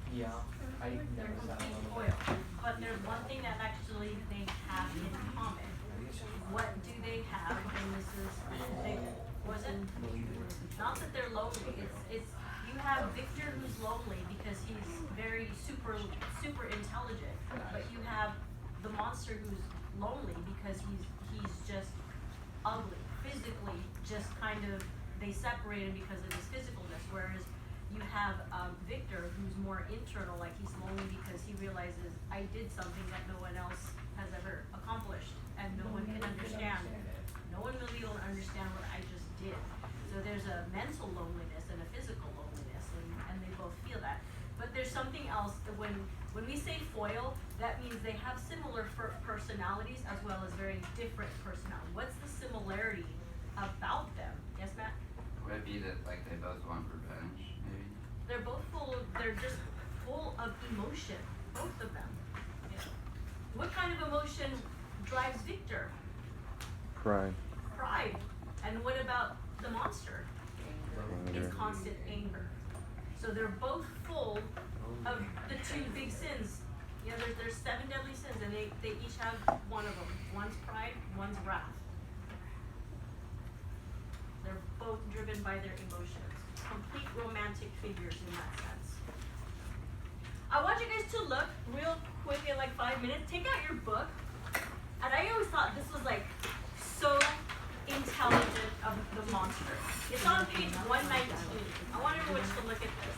Yeah. I They're noticed that a complete little foil. bit. But there's one thing that actually they have in common. What do they have? And this is wasn't not that they're lonely. It's you have Victor who's lonely because he's very super intelligent, but you have the monster who's lonely because he's just ugly, physically just kind of they separate him because of his physicalness, whereas you have Victor who's more internal, like he's lonely because he realizes I did something that no one else has ever accomplished and no one can understand. No one really will understand what I just did. So there's a mental loneliness and a physical loneliness and they both feel that. But there's something else that when we say foil, that means they have similar personalities as well as very different personalities. What's the similarity about them? Yes, Matt? Would it be that like they both want revenge, maybe? They're just full of emotion, both of them. Yeah. What kind of emotion drives Victor? Pride. Pride. And what about the monster? Anger. It's constant anger. So they're both full of the 2 big sins. There's 7 deadly sins, and they each have one of them. One's pride, one's wrath. They're both driven by their emotions. Complete romantic figures in that sense. I want you guys to look real quick in like 5 minutes. Take out your book. And I always thought this was like so intelligent of the monster. It's on page 119. I want everyone to look at this.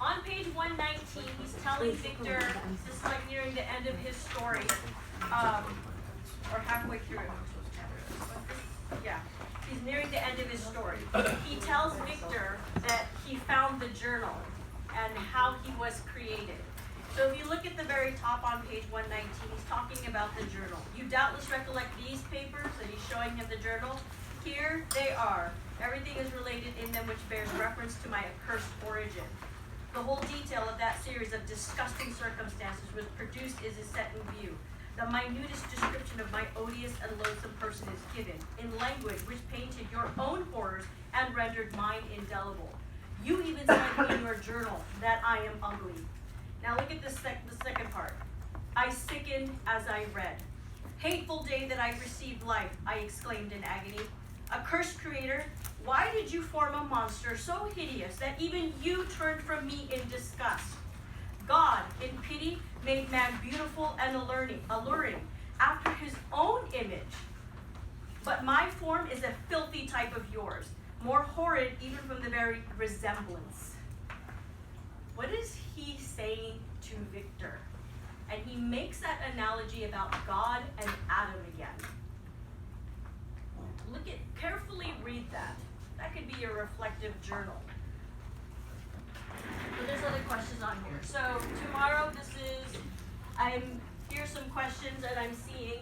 On page 119, he's telling Victor, this is like nearing the end of his story, or halfway through. Yeah, he's nearing the end of his story. He tells Victor that he found the journal and how he was created. So if you look at the very top on page 119, he's talking about the journal. You doubtless recollect these papers that he's showing him the journal. Here they are. Everything is related in them which bears reference to my accursed origin. The whole detail of that series of disgusting circumstances was produced is set in view. The minutest description of my odious and loathsome person is given, in language which painted your own horrors and rendered mine indelible. You even said in your journal that I am ugly. Now look at the second part. I sickened as I read. Hateful day that I received life, I exclaimed in agony. Accursed creator, why did you form a monster so hideous that even you turned from me in disgust? God, in pity, made man beautiful and alluring, after his own image. But my form is a filthy type of yours, more horrid even from the very resemblance. What is he saying to Victor? And he makes that analogy about God and Adam again. Carefully read that. That could be your reflective journal. But there's other questions on here. So tomorrow here's some questions that I'm seeing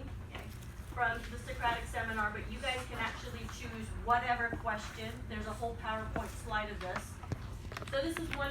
from the Socratic seminar, but you guys can actually choose whatever question. There's a whole PowerPoint slide of this. So this is one